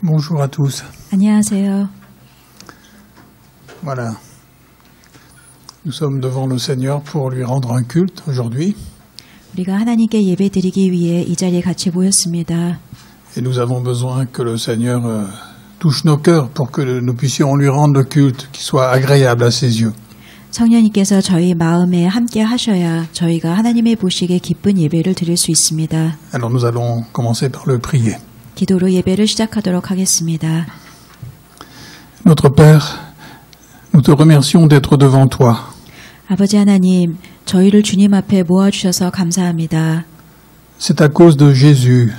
Bonjour à tous. 안녕하세요. Voilà. Nous sommes devant le Seigneur pour lui rendre un culte aujourd'hui. 우리가 하나님께 예배드리기 위해 이 자리에 같이 모였습니다. Et nous avons besoin que le Seigneur touche nos cœurs pour que nous puissions lui rendre le culte qui soit agréable à ses yeux. 성령님께서 저희 마음에 함께 하셔야 저희가 하나님의 보시기에 기쁜 예배를 드릴 수 있습니다. Alors nous allons commencer par le prier. 기도로 예배를 시작하도록 하겠습니다. Notre Père, nous te remercions d'être devant toi. 아버지 하나님, 저희를 주님 앞에 모아주셔서 감사합니다. C'est à cause de Jésus,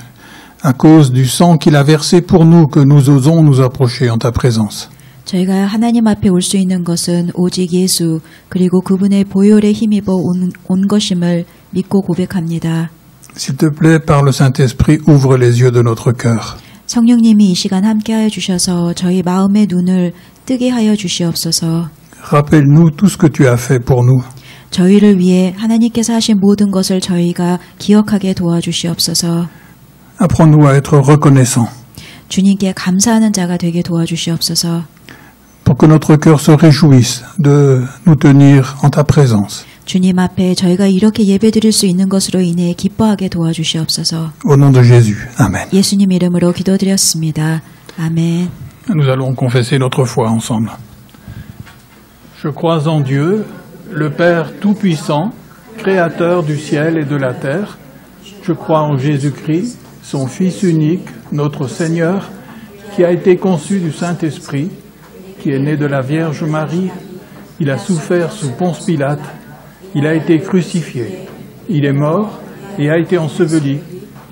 à cause du sang qu'il a versé pour nous que nous osons nous approcher en ta présence. 저희가 하나님 앞에 올 수 있는 것은 오직 예수 그리고 그분의 보혈에 힘입어 온 것임을 믿고 고백합니다. S'il te plaît, par le Saint-Esprit, ouvre les yeux de notre cœur. 성령님이 이 시간 함께하여 주셔서 저희 마음의 눈을 뜨게 하여 주시옵소서. Rappelle-nous tout ce que tu as fait pour nous. 저희를 위해 하나님께서 하신 모든 것을 저희가 기억하게 도와주시옵소서. Apprends-nous à être reconnaissants, 주님께 감사하는 자가 되게 도와주시옵소서. pour que notre cœur se réjouisse de nous tenir en ta présence. 주님 앞에 저희가 이렇게 예배드릴 수 있는 것으로 인해 기뻐하게 도와주시옵소서. Au nom de Jésus. Amen. 예수님 이름으로 기도드렸습니다. 아멘. Nous allons confesser notre foi ensemble. Je crois en Dieu, le Père Tout-Puissant, Créateur du ciel et de la terre. Je crois en Jésus-Christ, son Fils unique, notre Seigneur, qui a été conçu du Saint-Esprit, qui est né de la Vierge Marie. Il a souffert sous Ponce Pilate. Il a été crucifié. Il est mort et a été enseveli.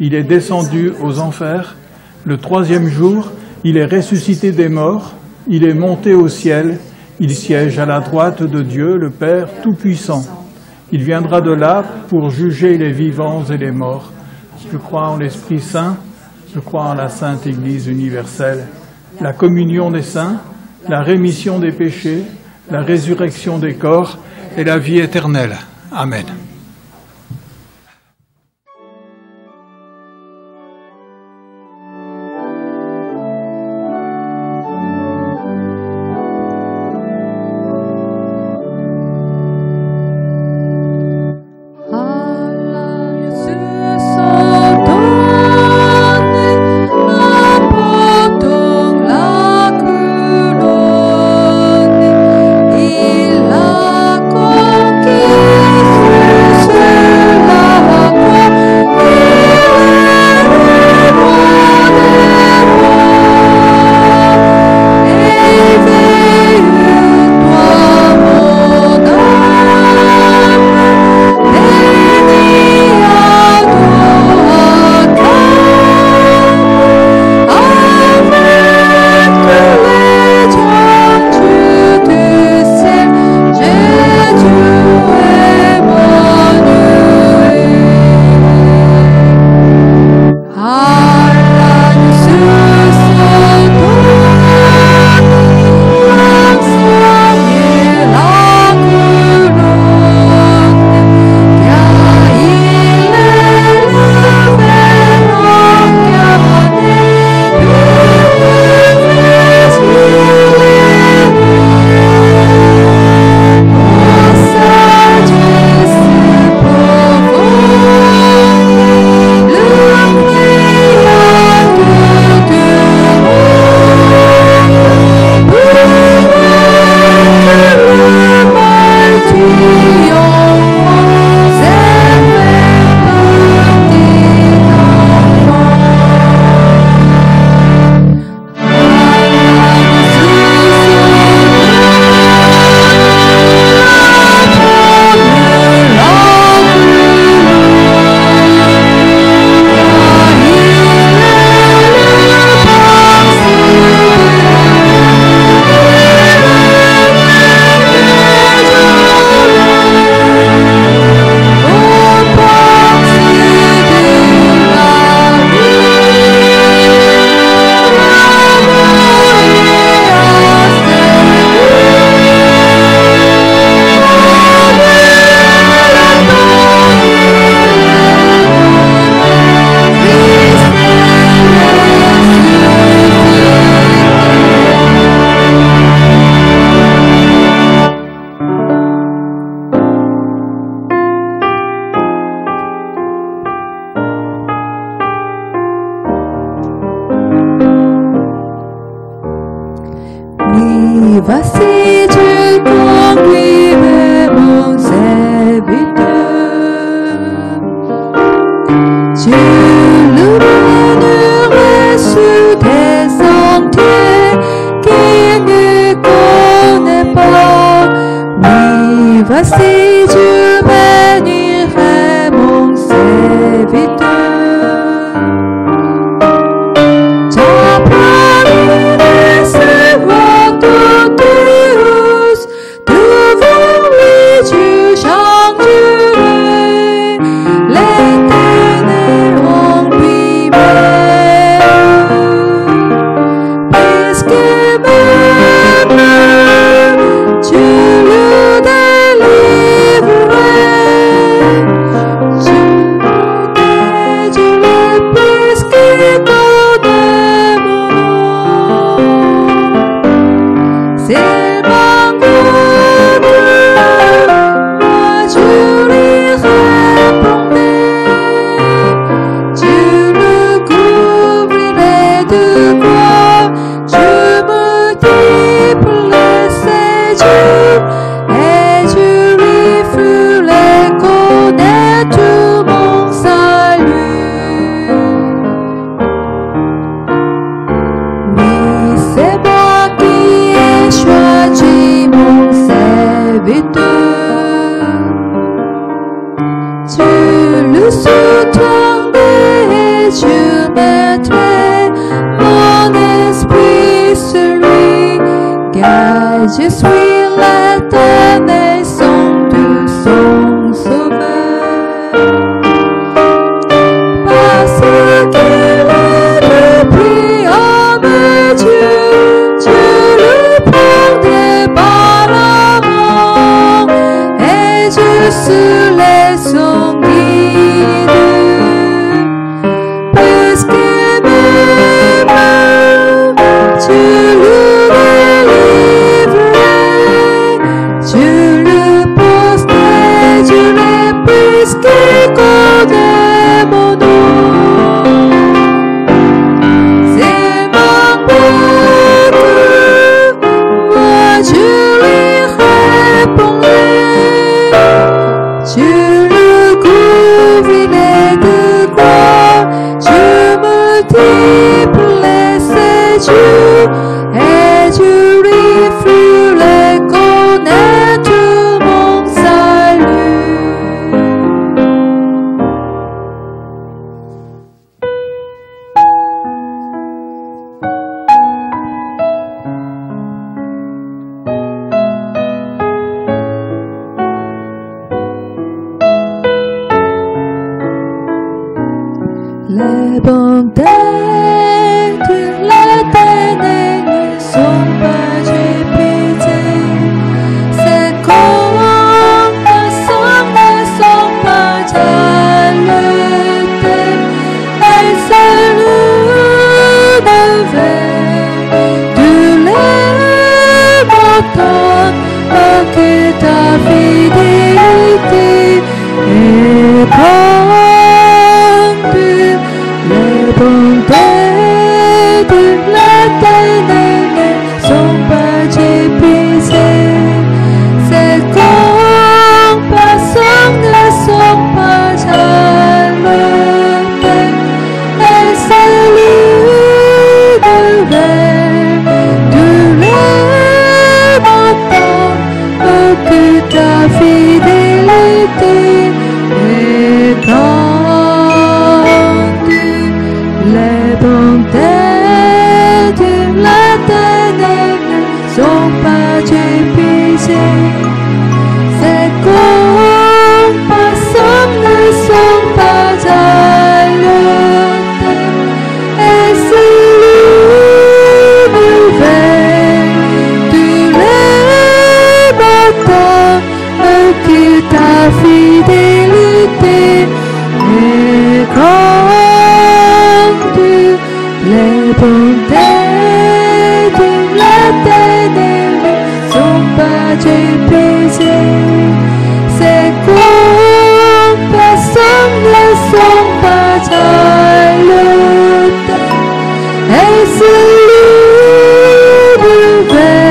Il est descendu aux enfers. Le troisième jour, il est ressuscité des morts. Il est monté au ciel. Il siège à la droite de Dieu, le Père Tout-Puissant. Il viendra de là pour juger les vivants et les morts. Je crois en l'Esprit Saint. Je crois en la Sainte Église universelle, la communion des saints, la rémission des péchés, la résurrection des corps et la vie éternelle. Amen. Il a conquis Oui, voici tu conduis mon serviteur. Tu le mènerais sur des sentiers qu'il ne connaît pas. Oui, voici tu bénirais mon serviteur. Je suis l'éternel son de son sauveur. Parce qu'il est le plus homme Dieu, je le prendrai par la main et je serai son guide. Puisqu'il m'aime, je le qui connaît mon nom. C'est mon peuple, moi je lui répondrai. Je le couvrirai de gloire, je multiplierai ses jours et je lui ferai connaître mon salut. Les bontés de l'Éternel ne sont pas épuisées. Ses compassions ne sont pas dilatées. Elles se renouvellent tous les matins. Que ta fidélité est les bontés de l'Éternel ne sont pas épuisées. Ses compassions ne sont pas dilatées. Elles se renouvellent tous les matins. Que ta fidélité est grande. Les bontés de l'Éternel ne sont pas épuisées. Ses compassions ne sont pas dilatées. Elles se renouvellent tous les matins. Que ta fidélité est grande. Les bontés de l'Éternel ne sont pas épuisées. Ses compassions ne sont pas dilatées. Elles se renouvellent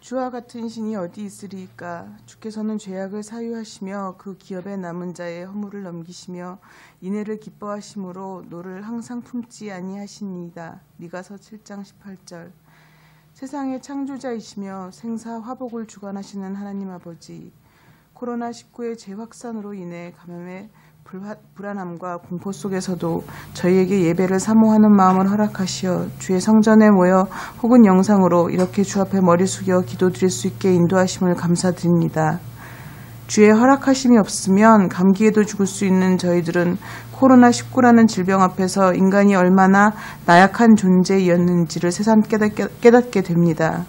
주와 같은 신이 어디 있으리이까? 주께서는 죄악을 사유하시며 그 기업에 남은 자의 허물을 넘기시며 인애를 기뻐하심으로 노를 항상 품지 아니하시니이다. 미가서 7장 18절. 세상의 창조자이시며 생사 화복을 주관하시는 하나님 아버지, 코로나19의 재확산으로 인해 감염의 불안함과 공포 속에서도 저희에게 예배를 사모하는 마음을 허락하시어 주의 성전에 모여 혹은 영상으로 이렇게 주 앞에 머리 숙여 기도드릴 수 있게 인도하심을 감사드립니다. 주의 허락하심이 없으면 감기에도 죽을 수 있는 저희들은 코로나19라는 질병 앞에서 인간이 얼마나 나약한 존재였는지를 새삼 깨닫게 됩니다.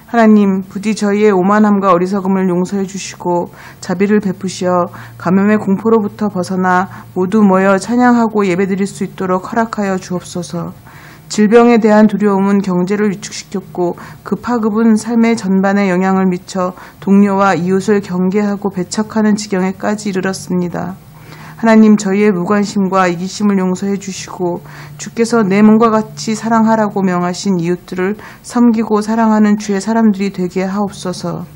하나님, 부디 저희의 오만함과 어리석음을 용서해 주시고 자비를 베푸시어 감염의 공포로부터 벗어나 모두 모여 찬양하고 예배드릴 수 있도록 허락하여 주옵소서. 질병에 대한 두려움은 경제를 위축시켰고 그 파급은 삶의 전반에 영향을 미쳐 동료와 이웃을 경계하고 배척하는 지경에까지 이르렀습니다. 하나님, 저희의 무관심과 이기심을 용서해 주시고 주께서 내 몸과 같이 사랑하라고 명하신 이웃들을 섬기고 사랑하는 주의 사람들이 되게 하옵소서.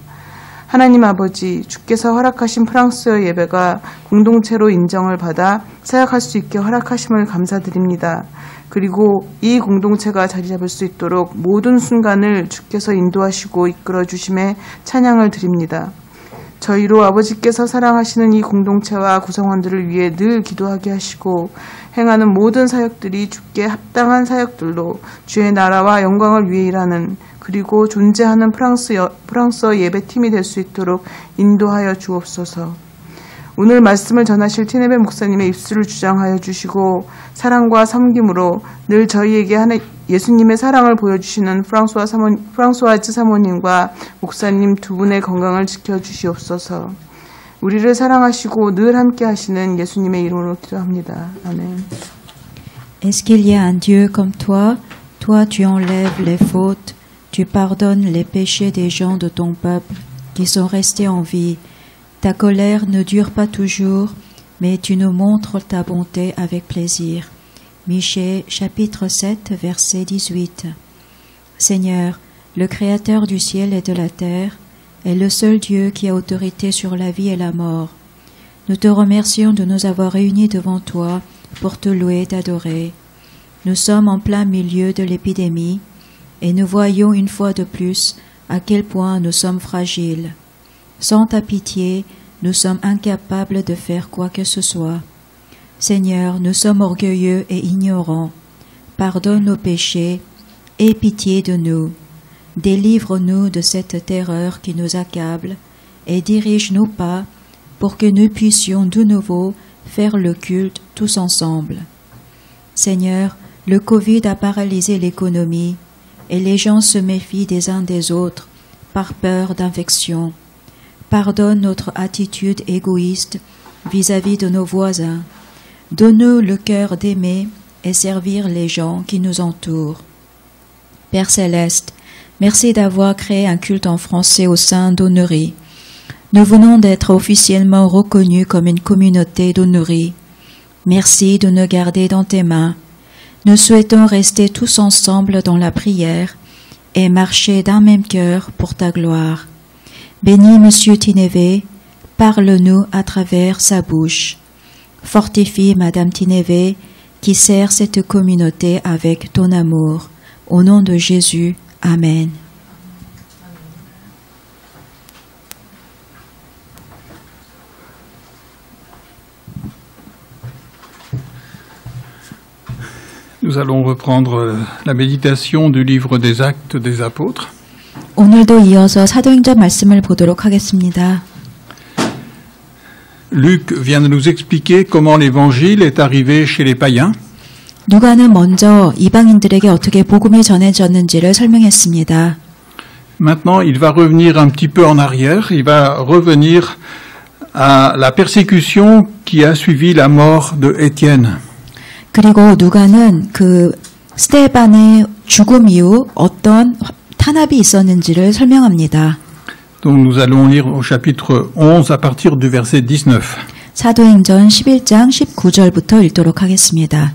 하나님 아버지, 주께서 허락하신 프랑스어 예배가 공동체로 인정을 받아 사역할 수 있게 허락하심을 감사드립니다. 그리고 이 공동체가 자리 잡을 수 있도록 모든 순간을 주께서 인도하시고 이끌어 주심에 찬양을 드립니다. 저희로 아버지께서 사랑하시는 이 공동체와 구성원들을 위해 늘 기도하게 하시고 행하는 모든 사역들이 주께 합당한 사역들로 주의 나라와 영광을 위해 일하는, 그리고 존재하는 프랑스어 예배팀이 될 수 있도록 인도하여 주옵소서. 오늘 말씀을 전하실 티네베 목사님의 입술을 주장하여 주시고 사랑과 섬김으로 늘 저희에게 예수님의 사랑을 보여주시는 프랑수아즈 사모님과 목사님 두 분의 건강을 지켜주시옵소서. 우리를 사랑하시고 늘 함께 하시는 예수님의 이름으로 기도합니다. 아멘. Est-ce qu'il y a un Dieu comme toi? Toi, tu enlèves les fautes, tu pardonnes les péchés des gens de ton peuple qui sont restés en vie. Ta colère ne dure pas toujours, mais tu nous montres ta bonté avec plaisir. Michée, chapitre 7, verset 18. Seigneur, le Créateur du ciel et de la terre, est le seul Dieu qui a autorité sur la vie et la mort. Nous te remercions de nous avoir réunis devant toi pour te louer et t'adorer. Nous sommes en plein milieu de l'épidémie et nous voyons une fois de plus à quel point nous sommes fragiles. Sans ta pitié, nous sommes incapables de faire quoi que ce soit. Seigneur, nous sommes orgueilleux et ignorants. Pardonne nos péchés, aie pitié de nous. Délivre-nous de cette terreur qui nous accable et dirige nos pas pour que nous puissions de nouveau faire le culte tous ensemble. Seigneur, le Covid a paralysé l'économie et les gens se méfient des uns des autres par peur d'infection. Pardonne notre attitude égoïste vis-à-vis de nos voisins. Donne-nous le cœur d'aimer et servir les gens qui nous entourent. Père Céleste, merci d'avoir créé un culte en français au sein d'Honorie. Nous venons d'être officiellement reconnus comme une communauté d'Honorie. Merci de nous garder dans tes mains. Nous souhaitons rester tous ensemble dans la prière et marcher d'un même cœur pour ta gloire. Bénis Monsieur Tineve, parle-nous à travers sa bouche. Fortifie Madame Tineve, qui sert cette communauté avec ton amour. Au nom de Jésus, Amen. Nous allons reprendre la méditation du livre des Actes des Apôtres. 오늘도 이어서 사도행전 말씀을 보도록 하겠습니다. Luc vient de nous expliquer comment l'évangile est arrivé chez les païens. 누가는 먼저 이방인들에게 어떻게 복음이 전해졌는지를 설명했습니다. Maintenant, il va revenir un petit peu en arrière. Il va revenir à la persécution qui a suivi la mort de Étienne. 그리고 누가는 그 스데반의 죽음 이후 어떤 탄압이 있었는지를 설명합니다. Donc nous allons lire au chapitre 11 à partir du verset 19. 사도행전 11장 19절부터 읽도록 하겠습니다.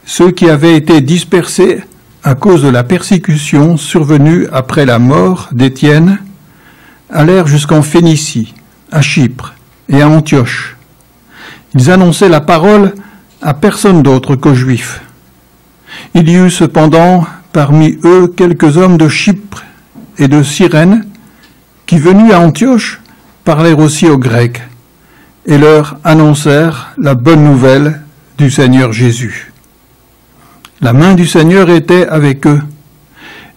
Ceux qui avaient été dispersés à cause de la persécution survenue après la mort d'Étienne, allèrent jusqu'en Phénicie, à Chypre et à Antioche. Ils annonçaient la parole à personne d'autre qu'aux Juifs. Il y eut cependant parmi eux quelques hommes de Chypre et de Cyrène qui, venus à Antioche, parlèrent aussi aux Grecs et leur annoncèrent la bonne nouvelle du Seigneur Jésus. La main du Seigneur était avec eux,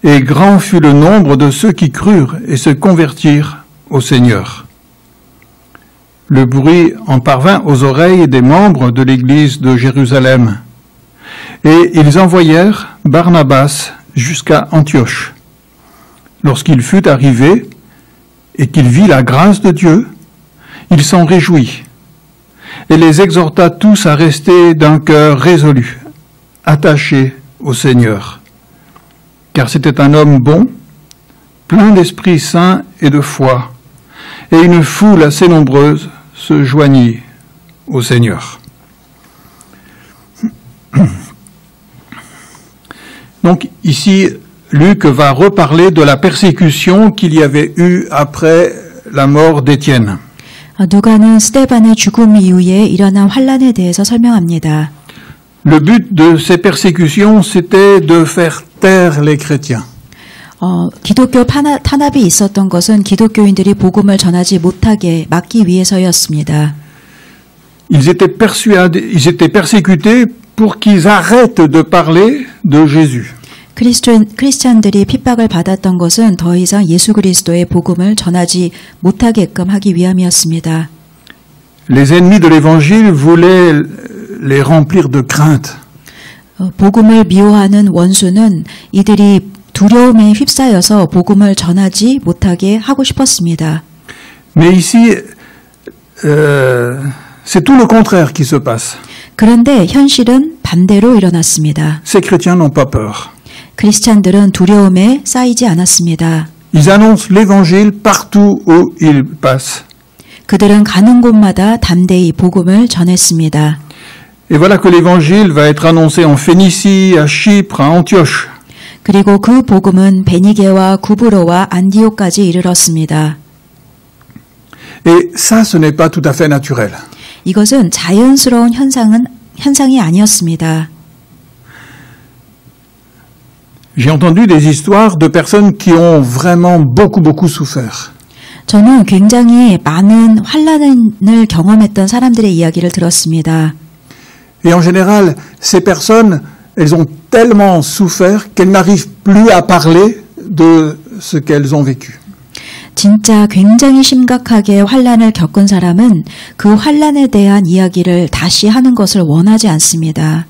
et grand fut le nombre de ceux qui crurent et se convertirent au Seigneur. Le bruit en parvint aux oreilles des membres de l'église de Jérusalem, et ils envoyèrent Barnabas jusqu'à Antioche. Lorsqu'il fut arrivé et qu'il vit la grâce de Dieu, il s'en réjouit et les exhorta tous à rester d'un cœur résolu, attaché au Seigneur. Car c'était un homme bon, plein d'Esprit Saint et de foi, et une foule assez nombreuse se joignit au Seigneur. Donc ici, Luc va reparler de la persécution qu'il y avait eu après la mort d'Étienne. 누가는 스데반의 죽음 이후에 일어난 환란에 대해서 설명합니다. Le but de ces persécutions, c'était de faire taire les chrétiens. 기독교 탄압이 있었던 것은 기독교인들이 복음을 전하지 못하게 막기 위해서였습니다. Ils étaient persécutés pour qu'ils arrêtent de parler de Jésus. 크리스찬들이 핍박을 받았던 것은 더 이상 예수 그리스도의 복음을 전하지 못하게끔 하기 위함이었습니다. Les ennemis de l'Évangile voulaient les remplir de crainte. 복음을 미워하는 원수는 이들이 두려움에 휩싸여서 복음을 전하지 못하게 하고 싶었습니다. Mais ici, c'est tout le contraire qui se passe. 그런데 현실은 반대로 일어났습니다. Ces chrétiens n'ont pas peur. 크리스찬들은 두려움에 쌓이지 않았습니다. Ils annoncent l'Évangile partout où ils passent. 그들은 가는 곳마다 담대히 복음을 전했습니다. Et voilà que l'Évangile va être annoncé en Phénicie, à Chypre, à Antioche. 그리고 그 복음은 베니게와 구브로와 안디옥까지 이르렀습니다. Et ça, ce n'est pas tout à fait naturel. 이것은 자연스러운 현상이 아니었습니다. J'ai entendu des histoires de personnes qui ont vraiment beaucoup souffert. 저는 굉장히 많은 환난을 경험했던 사람들의 이야기를 들었습니다. Et en général, ces personnes, elles ont tellement souffert qu'elles n'arrivent plus à parler de ce qu'elles ont vécu. 진짜 굉장히 심각하게 환난을 겪은 사람은 그 환난에 대한 이야기를 다시 하는 것을 원하지 않습니다.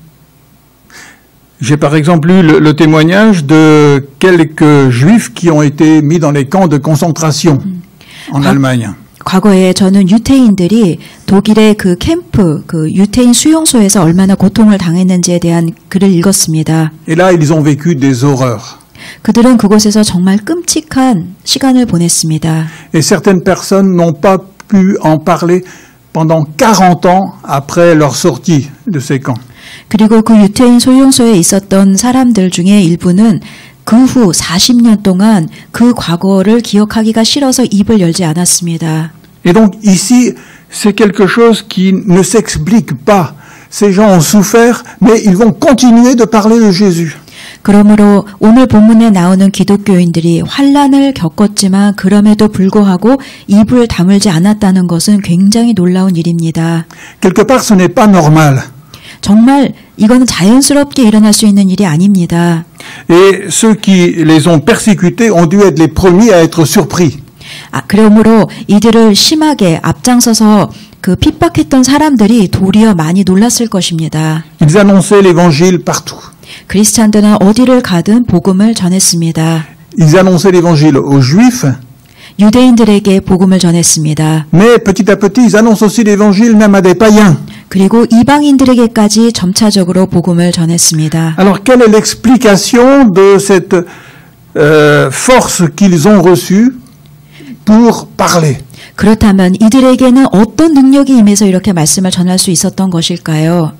J'ai par exemple lu le témoignage de quelques juifs qui ont été mis dans les camps de concentration en Allemagne. 과거에 저는 유태인들이 독일의 그 캠프, 그 유태인 수용소에서 얼마나 고통을 당했는지에 대한 글을 읽었습니다. Et là, ils ont vécu des horreurs. 그들은 그곳에서 정말 끔찍한 시간을 보냈습니다. Et certaines personnes n'ont pas pu en parler pendant 40 ans après leur sortie de ces camps. 그리고 그 유태인 소용소에 있었던 사람들 중에 일부는 그 후 40년 동안 그 과거를 기억하기가 싫어서 입을 열지 않았습니다. Et donc ici, c'est quelque chose qui ne s'explique pas. Ces gens ont souffert, mais ils vont continuer de parler de Jésus. 그러므로 오늘 본문에 나오는 기독교인들이 환난을 겪었지만 그럼에도 불구하고 입을 다물지 않았다는 것은 굉장히 놀라운 일입니다. Quelque part, ce n'est pas normal. 정말 이거는 자연스럽게 일어날 수 있는 일이 아닙니다. Et ceux qui les ont persécutés ont dû être les premiers à être surpris. 그러므로 이들을 심하게 앞장서서 그 핍박했던 사람들이 도리어 많이 놀랐을 것입니다. Ils annonçaient l'évangile partout. 크리스찬들은 어디를 가든 복음을 전했습니다. Ils annonçaient l'évangile aux juifs. 유대인들에게 복음을 전했습니다. Mais petit à petit, ils annoncent aussi l'évangile même à des païens. 그리고 이방인들에게까지 점차적으로 복음을 전했습니다. Alors, quelle est l'explication de cette force qu'ils ont reçue pour parler? 그렇다면 이들에게는 어떤 능력이 임해서 이렇게 말씀을 전할 수 있었던 것일까요?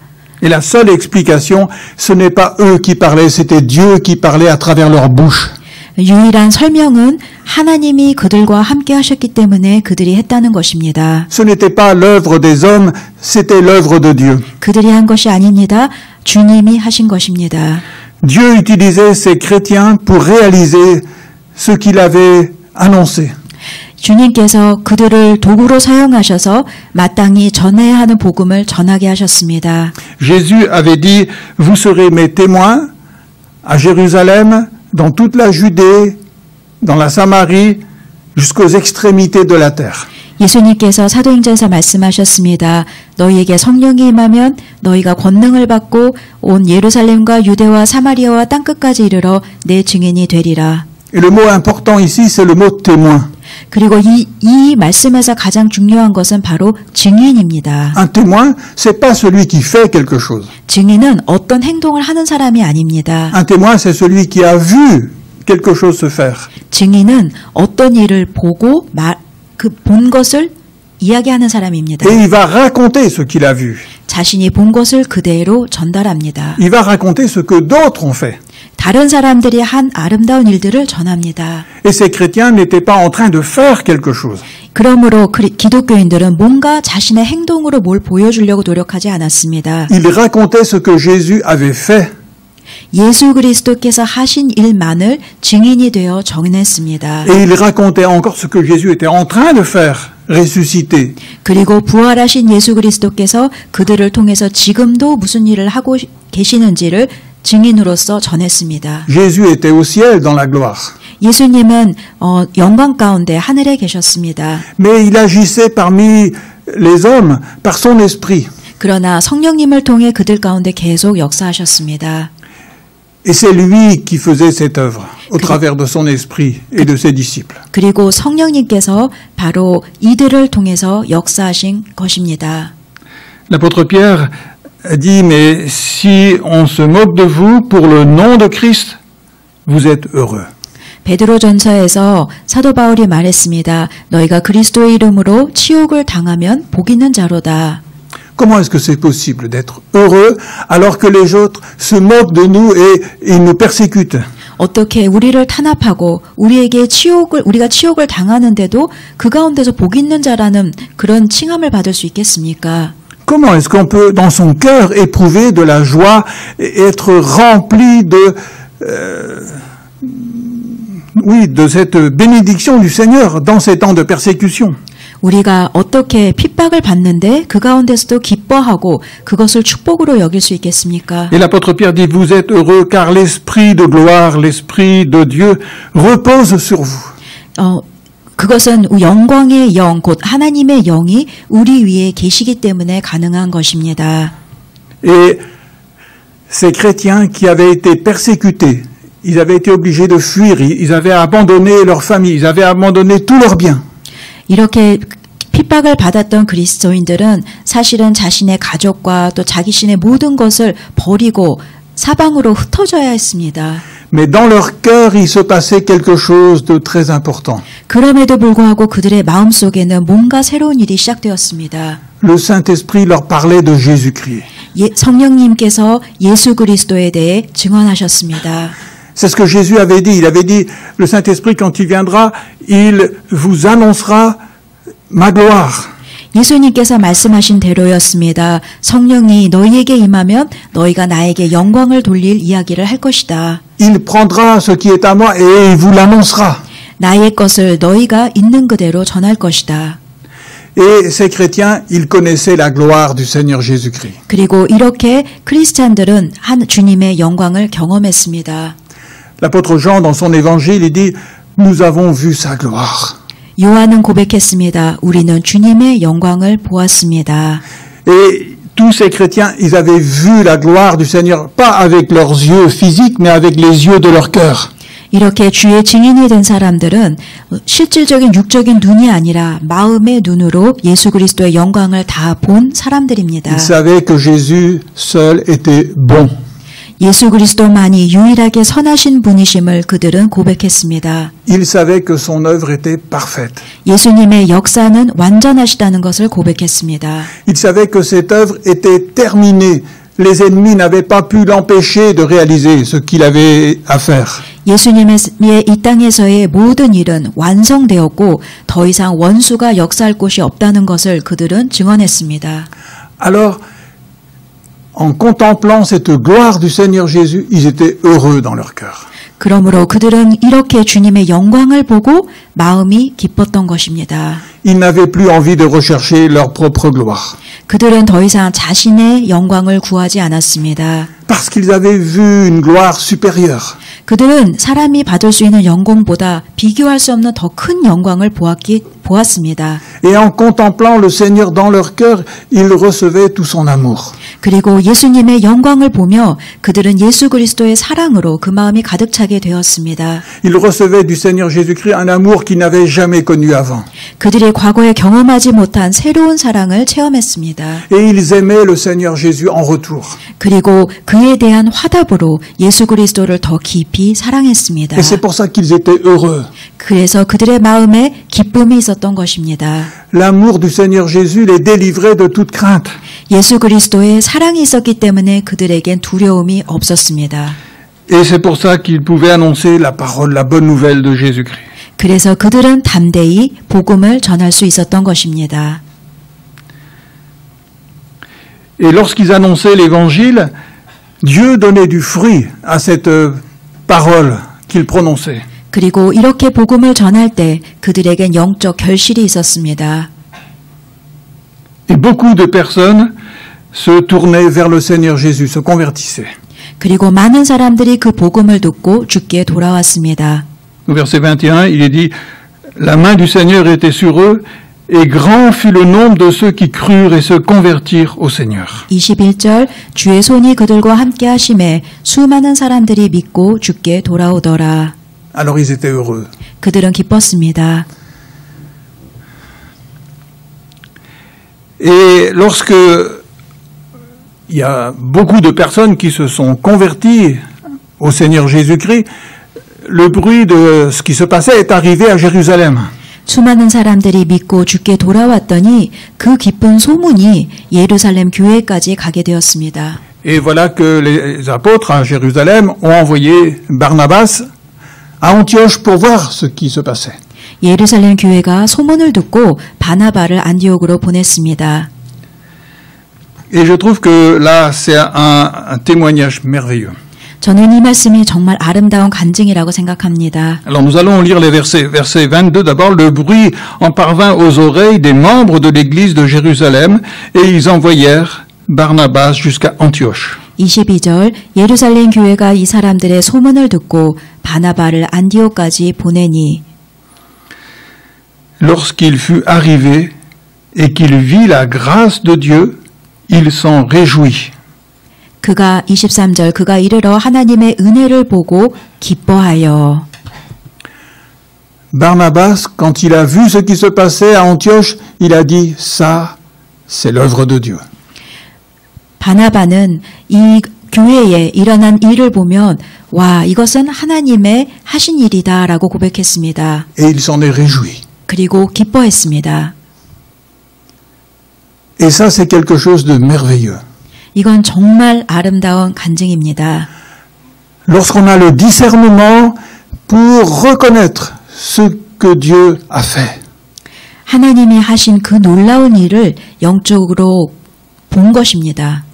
Et la seule explication, ce n'est pas eux qui parlaient, c'était Dieu qui parlait à travers leur bouche. 유일한 설명은 하나님이 그들과 함께 하셨기 때문에 그들이 했다는 것입니다. Ce n'était pas l'œuvre des hommes, c'était l'œuvre de Dieu. 그들이 한 것이 아닙니다. 주님이 하신 것입니다. Dieu utilisait ces chrétiens pour réaliser ce qu'il avait annoncé. 주님께서 그들을 도구로 사용하셔서 마땅히 전해야 하는 복음을 전하게 하셨습니다. Jésus avait dit, vous serez mes témoins à Jérusalem, dans toute la Judée, dans la Samarie, jusqu'aux extrémités de la terre. 예수님께서 사도행전에서 말씀하셨습니다. 너희에게 성령이 임하면 너희가 권능을 받고 온 예루살렘과 유대와 사마리아와 땅끝까지 이르러 내 증인이 되리라. Et le mot important ici, c'est le mot témoin. 그리고 이 말씀에서 가장 중요한 것은 바로 증인입니다. Un témoin, c'est pas celui qui fait quelque chose. 증인은 어떤 행동을 하는 사람이 아닙니다. Un témoin, c'est celui qui a vu quelque chose se faire. 증인은 어떤 일을 보고 본 것을 이야기하는 사람입니다. Et il va raconter ce qu'il a vu. 자신이 본 것을 그대로 전달합니다. Il va raconter ce que d'autres ont fait. 다른 사람들이 한 아름다운 일들을 전합니다. Et ces chrétiens n'étaient pas en train de faire quelque chose. 그러므로 기독교인들은 뭔가 자신의 행동으로 뭘 보여주려고 노력하지 않았습니다. Ils racontaient ce que Jésus avait fait. 예수 그리스도께서 하신 일만을 증인이 되어 전했습니다. Et ils racontaient encore ce que Jésus était en train de faire, ressuscité. 그리고 부활하신 예수 그리스도께서 그들을 통해서 지금도 무슨 일을 하고 계시는지를 증인으로서 전했습니다. Jésus était au ciel dans la gloire. 예수님은 영광 가운데 하늘에 계셨습니다. Mais il agissait parmi les hommes par son esprit. 그러나 성령님을 통해 그들 가운데 계속 역사하셨습니다. Et c'est lui qui faisait cette œuvre au travers de son esprit et de ses disciples. 그리고 성령님께서 바로 이들을 통해서 역사하신 것입니다. L'apôtre Pierre dit, mais si on se moque de vous pour le nom de Christ, vous êtes heureux. 베드로전서에서 사도 바울이 말했습니다. 너희가 그리스도의 이름으로 치욕을 당하면 복 있는 자로다. Comment est-ce que c'est possible d'être heureux alors que les autres se moquent de nous et nous persécutent? 어떻게 우리를 탄압하고 우리가 치욕을 당하는데도 그 가운데서 복 있는 자라는 그런 칭함을 받을 수 있겠습니까? Comment est-ce qu'on peut, dans son cœur, éprouver de la joie et être rempli de cette bénédiction du Seigneur dans ces temps de persécution? 우리가 어떻게 핍박을 받는데 그 가운데서도 기뻐하고 그것을 축복으로 여길 수 있겠습니까? Et l'apôtre Pierre dit, vous êtes heureux car l'esprit de gloire, l'esprit de Dieu repose sur vous. 그것은 영광의 영, 곧 하나님의 영이 우리 위에 계시기 때문에 가능한 것입니다. Et ces chrétiens qui avaient été persécutés, ils avaient été obligés de fuir, ils avaient abandonné leur famille, ils avaient abandonné tous leurs biens. 이렇게 핍박을 받았던 그리스도인들은 사실은 자신의 가족과 또 자신의 모든 것을 버리고 사방으로 흩어져야 했습니다. Mais dans leur cœur, il se passait quelque chose de très important. 그럼에도 불구하고 그들의 마음속에는 뭔가 새로운 일이 시작되었습니다. Le Saint-Esprit leur parlait de Jésus-Christ. 성령님께서 예수 그리스도에 대해 증언하셨습니다. C'est ce que Jésus avait dit. Il avait dit, le Saint-Esprit, quand il viendra, il vous annoncera ma gloire. 예수님께서 말씀하신 대로였습니다. 성령이 너희에게 임하면 너희가 나에게 영광을 돌릴 이야기를 할 것이다. Il prendra ce qui est à moi et il vous l'annoncera. 나의 것을 너희가 있는 그대로 전할 것이다. Et ces chrétiens, ils connaissaient la gloire du Seigneur Jésus-Christ. 그리고 이렇게 크리스찬들은 한 주님의 영광을 경험했습니다. L'apôtre Jean, dans son évangile, il dit, nous avons vu sa gloire. 요한은 고백했습니다. 우리는 주님의 영광을 보았습니다. Et tous ces chrétiens, ils avaient vu la gloire du Seigneur, pas avec leurs yeux physiques, mais avec les yeux de leur cœur. 이렇게 주의 증인이 된 사람들은 실질적인 육적인 눈이 아니라 마음의 눈으로 예수 그리스도의 영광을 다 본 사람들입니다. Ils savaient que Jésus seul était bon. 예수 그리스도만이 유일하게 선하신 분이심을 그들은 고백했습니다. Ils savaient que son œuvre était parfaite. 예수님의 역사는 완전하시다는 것을 고백했습니다. Ils savaient que cette œuvre était terminée les ennemis n'avaient pas pu l'empêcher de réaliser ce qu'il avait à faire. 예수님의 이 땅에서의 모든 일은 완성되었고 더 이상 원수가 역사할 곳이 없다는 것을 그들은 증언했습니다. Alors, en contemplant cette gloire du Seigneur Jésus, ils étaient heureux dans leur cœur. 그러므로 그들은 이렇게 주님의 영광을 보고 마음이 기뻤던 것입니다. Ils n'avaient plus envie de rechercher leur propre gloire. 그들은 더 이상 자신의 영광을 구하지 않았습니다. Parce qu'ils avaient vu une gloire supérieure. 그들은 사람이 받을 수 있는 영광보다 비교할 수 없는 더 큰 영광을 보았습니다. Et en contemplant le Seigneur dans leur cœur, ils recevaient tout son amour. 그리고 예수님의 영광을 보며 그들은 예수 그리스도의 사랑으로 그 마음이 가득 차게 되었습니다. Ils recevaient du Seigneur Jésus-Christ un amour qu'ils n'avaient jamais connu avant. 그들이 과거에 경험하지 못한 새로운 사랑을 체험했습니다. Et ils aimaient le Seigneur Jésus en retour. 그리고 그에 대한 화답으로 예수 그리스도를 더 깊이 사랑했습니다. Et c'est pour ça qu'ils étaient heureux. 그래서 그들의 마음에 기쁨이 있었던 것입니다. L'amour du Seigneur Jésus les délivrait de toute crainte. 예수 그리스도의 사랑이 있었기 때문에 그들에겐 두려움이 없었습니다. Et c'est pour ça qu'ils pouvaient annoncer la parole, la bonne nouvelle de Jésus-Christ. 그래서 그들은 담대히 복음을 전할 수 있었던 것입니다. Et lorsqu'ils annonçaient l'évangile, Dieu donnait du fruit à cette parole qu'ils prononçaient. 그리고 이렇게 복음을 전할 때 그들에겐 영적 결실이 있었습니다. Et beaucoup de personnes se tournaient vers le Seigneur Jésus, se convertissaient. 그리고 많은 사람들이 그 복음을 듣고 주께 돌아왔습니다. Au verset 21, il est dit, la main du Seigneur était sur eux, et grand fut le nombre de ceux qui crurent et se convertirent au Seigneur. 21절 주의 손이 그들과 함께 하심에 수많은 사람들이 믿고 주께 돌아오더라. Alors ils étaient heureux. 그들은 기뻤습니다. Et lorsque il y a beaucoup de personnes qui se sont converties au Seigneur Jésus-Christ, le bruit de ce qui se passait est arrivé à Jérusalem. 수많은 사람들이 믿고 주께 돌아왔더니 그 기쁜 소문이 예루살렘 교회까지 가게 되었습니다. Et voilà que les apôtres à Jérusalem ont envoyé Barnabas à Antioche pour voir ce qui se passait. 예루살렘 교회가 소문을 듣고 바나바를 안디옥으로 보냈습니다. Et je trouve que là, c'est un témoignage merveilleux. 저는 이 말씀이 정말 아름다운 간증이라고 생각합니다. Alors nous allons lire les versets. Verset 22 d'abord, le bruit en parvint aux oreilles des membres de l'église de Jérusalem et ils envoyèrent Barnabas jusqu'à Antioche. 22절 예루살렘 교회가 이 사람들의 소문을 듣고 바나바를 안디옥까지 보내니 Lorsqu'il fut arrivé et qu'il vit la grâce de Dieu, il s'en réjouit. 그가 23절 그가 이르러 하나님의 은혜를 보고 기뻐하여 Barnabas, quand il a vu ce qui se passait à Antioche, il a dit, ça, c'est l'œuvre de Dieu. 바나바는 이 교회에 일어난 일을 보면 와 이것은 하나님의 하신 일이다라고 고백했습니다. Et il s'en est réjoui. 그리고 기뻐했습니다. Et ça, c'est quelque chose de merveilleux. 이건 정말 아름다운 간증입니다. Lorsqu'on a le discernement pour reconnaître ce que Dieu a fait. 하나님이 하신 그 놀라운 일을 영적으로 본 것입니다.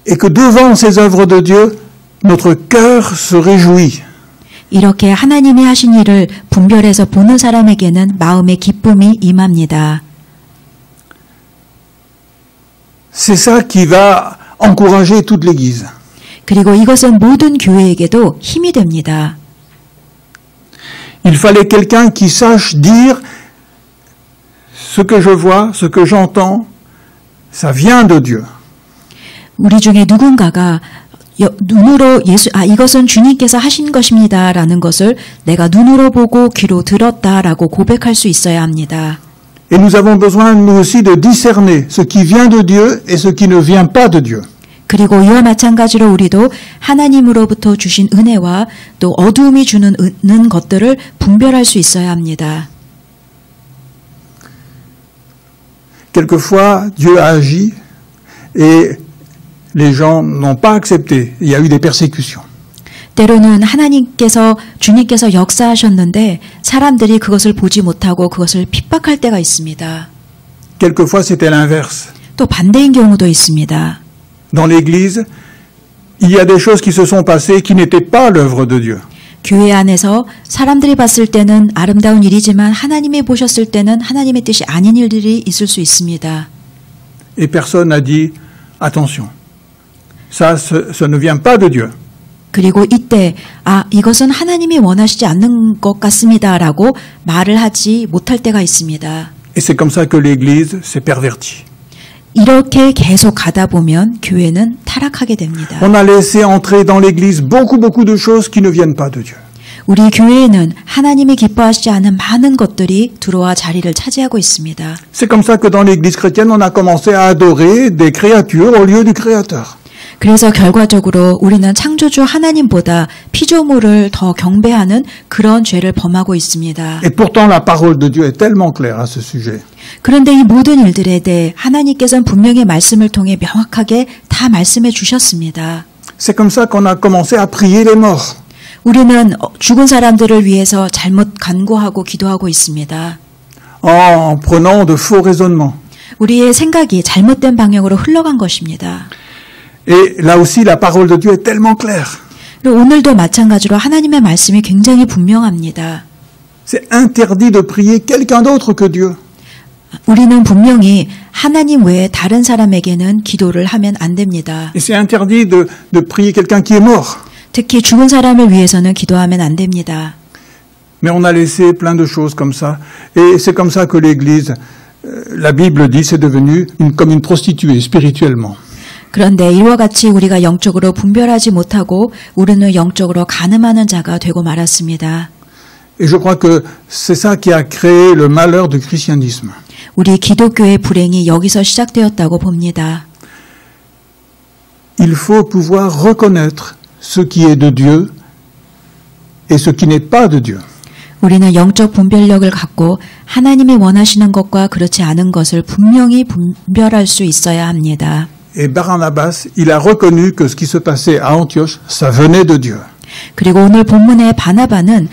Et que devant ces œuvres de Dieu, notre cœur se réjouit. 이렇게 하나님이 하신 일을 분별해서 보는 사람에게는 마음의 기쁨이 임합니다. C'est ça qui va encourager toute l'Église. 그리고 이것은 모든 교회에게도 힘이 됩니다. Il fallait quelqu'un qui sache dire ce que je vois, ce que j'entends, ça vient de Dieu. 우리 중에 누군가가 눈으로 이것은 주님께서 하신 것입니다라는 것을 내가 눈으로 보고 귀로 들었다라고 고백할 수 있어야 합니다. Et nous avons besoin, nous aussi, de discerner ce qui vient de Dieu et ce qui ne vient pas de Dieu. 그리고 이와 마찬가지로 우리도 하나님으로부터 주신 은혜와 또 어두움이 주는 것들을 분별할 수 있어야 합니다. Quelquefois, Dieu a agi et les gens n'ont pas accepté. Il y a eu des persécutions. 때로는 주님께서 역사하셨는데 사람들이 그것을 보지 못하고 그것을 핍박할 때가 있습니다. Quelquefois, c'était l'inverse. 또 반대인 경우도 있습니다. Dans l'Église, il y a des choses qui se sont passées qui n'étaient pas l'œuvre de Dieu. 교회 안에서 사람들이 봤을 때는 아름다운 일이지만 하나님이 보셨을 때는 하나님의 뜻이 아닌 일들이 있을 수 있습니다. Et personne n'a dit, attention, ça ne vient pas de Dieu. 그리고 이때 이것은 하나님이 원하시지 않는 것 같습니다라고 말을 하지 못할 때가 있습니다. Et c'est comme ça que l'Église s'est pervertie. 이렇게 계속 가다 보면 교회는 타락하게 됩니다. On a laissé entrer dans l'Église beaucoup de choses qui ne viennent pas de Dieu. 우리 교회에는 하나님이 기뻐하시지 않은 많은 것들이 들어와 자리를 차지하고 있습니다. C'est comme ça que dans l'Église chrétienne, on a commencé à adorer des créatures au lieu du Créateur. 그래서 결과적으로 우리는 창조주 하나님보다 피조물을 더 경배하는 그런 죄를 범하고 있습니다. Et pourtant, la parole de Dieu est tellement claire à ce sujet. 그런데 이 모든 일들에 대해 하나님께서는 분명히 말씀을 통해 명확하게 다 말씀해 주셨습니다. C'est comme ça qu'on a commencé à prier les morts. 우리는 죽은 사람들을 위해서 잘못 간구하고 기도하고 있습니다. En prenant de faux raisonnements. 우리의 생각이 잘못된 방향으로 흘러간 것입니다. Et là aussi, la parole de Dieu est tellement claire. 오늘도 마찬가지로 하나님의 말씀이 굉장히 분명합니다. C'est interdit de prier quelqu'un d'autre que Dieu. 우리는 분명히 하나님 외에 다른 사람에게는 기도를 하면 안 됩니다. Et c'est interdit de prier quelqu'un qui est mort. 특히 죽은 사람을 위해서는 기도하면 안 됩니다. Mais on a laissé plein de choses comme ça. Et c'est comme ça que l'Église, la Bible dit, c'est devenu comme une prostituée spirituellement. 그런데 이와 같이 우리가 영적으로 분별하지 못하고 우리는 영적으로 간음하는 자가 되고 말았습니다. Et je crois que c'est ça qui a créé le malheur du christianisme. 우리 기독교의 불행이 여기서 시작되었다고 봅니다. Il faut pouvoir reconnaître ce qui est de Dieu et ce qui n'est pas de Dieu. 우리는 영적 분별력을 갖고 하나님이 원하시는 것과 그렇지 않은 것을 분명히 분별할 수 있어야 합니다. Et Barnabas, il a reconnu que ce qui se passait à Antioche, ça venait de Dieu. 그리고 오늘 본문의 바나바는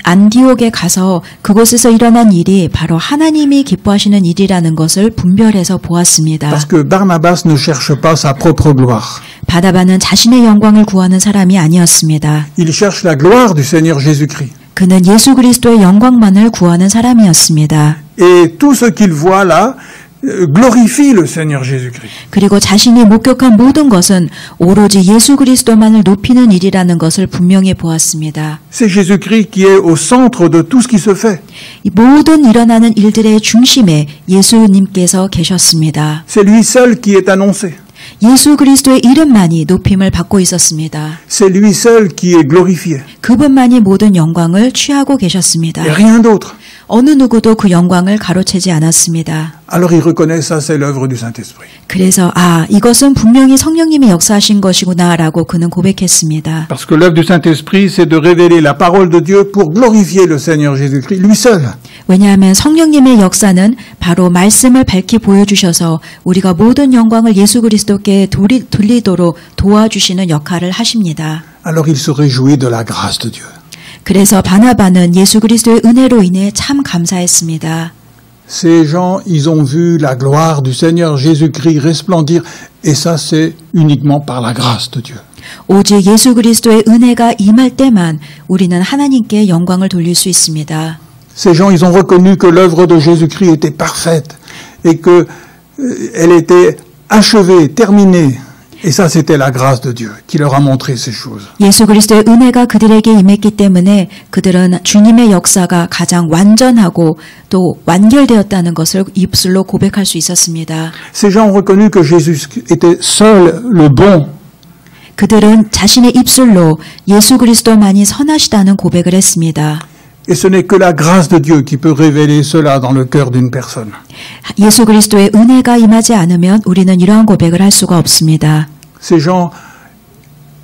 안디옥에 가서 그곳에서 일어난 일이 바로 하나님이 기뻐하시는 일이라는 것을 분별해서 보았습니다. Parce que Barnabas ne cherche pas sa propre gloire. 바나바는 자신의 영광을 구하는 사람이 아니었습니다. Il cherche la gloire du Seigneur Jésus-Christ. 그는 예수 그리스도의 영광만을 구하는 사람이었습니다. Et tout ce qu'il voit là glorifie le Seigneur Jésus-Christ. 그리고 자신이 목격한 모든 것은 오로지 예수 그리스도만을 높이는 일이라는 것을 분명히 보았습니다. C'est Jésus-Christ qui est au centre de tout ce qui se fait. 이 모든 일어나는 일들의 중심에 예수님께서 계셨습니다. C'est lui seul qui est annoncé. 예수 그리스도의 이름만이 높임을 받고 있었습니다. C'est lui seul qui est glorifié. 그분만이 모든 영광을 취하고 계셨습니다. Et rien d'autre. 어느 누구도 그 영광을 가로채지 않았습니다. Alors il reconnaît ça, c'est l'œuvre du Saint-Esprit. 그래서 이것은 분명히 성령님이 역사하신 것이구나라고 그는 고백했습니다. Parce que l'œuvre du Saint-Esprit, c'est de révéler la parole de Dieu pour glorifier le Seigneur Jésus-Christ, lui seul. 왜냐하면 성령님의 역사는 바로 말씀을 밝히 보여주셔서 우리가 모든 영광을 예수 그리스도께 돌리도록 도와주시는 역할을 하십니다. Alors il se réjouit de la grâce de Dieu. 그래서 바나바는 예수 그리스도의 은혜로 인해 참 감사했습니다. Ces gens, ils ont vu la gloire du Seigneur Jésus-Christ resplendir, et ça, c'est uniquement par la grâce de Dieu. 오직 예수 그리스도의 은혜가 임할 때만 우리는 하나님께 영광을 돌릴 수 있습니다. Ces gens, ils ont reconnu que l'œuvre de Jésus-Christ était parfaite et que elle était achevée, terminée. Et ça, c'était la grâce de Dieu qui leur a montré ces choses. 예수 그리스도의 은혜가 그들에게 임했기 때문에 그들은 주님의 역사가 가장 완전하고 또 완결되었다는 것을 입술로 고백할 수 있었습니다. Ces gens ont reconnu que Jésus était seul le bon. 그들은 자신의 입술로 예수 그리스도만이 선하시다는 고백을 했습니다. Et ce n'est que la grâce de Dieu qui peut révéler cela dans le cœur d'une personne. 예수 그리스도의 은혜가 임하지 않으면 우리는 이러한 고백을 할 수가 없습니다. Ces gens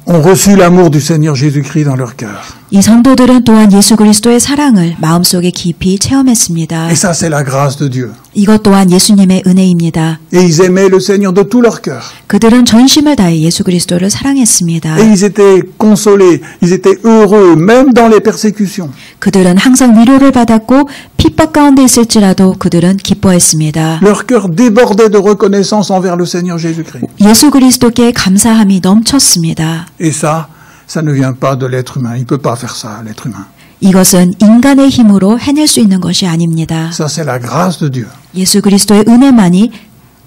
ont reçu l'amour du Seigneur Jésus-Christ dans leur cœur. 이 성도들은 또한 예수 그리스도의 사랑을 마음속에 깊이 체험했습니다. Et ça, c'est la grâce de Dieu. 이것 또한 예수님의 은혜입니다. Et ils aimaient le Seigneur de tout leur cœur. 그들은 전심을 다해 예수 그리스도를 사랑했습니다. Et ils étaient consolés, ils étaient heureux, même dans les persécutions. 그들은 항상 위로를 받았고 핍박 가운데 있을지라도 그들은 기뻐했습니다. Leur cœur débordait de reconnaissance envers le Seigneur Jésus-Christ. 예수 그리스도께 감사함이 넘쳤습니다. Et ça ne vient pas de l'être humain. Il ne peut pas faire ça, l'être humain. 이것은 인간의 힘으로 해낼 수 있는 것이 아닙니다. Ça, c'est la grâce de Dieu. 예수 그리스도의 은혜만이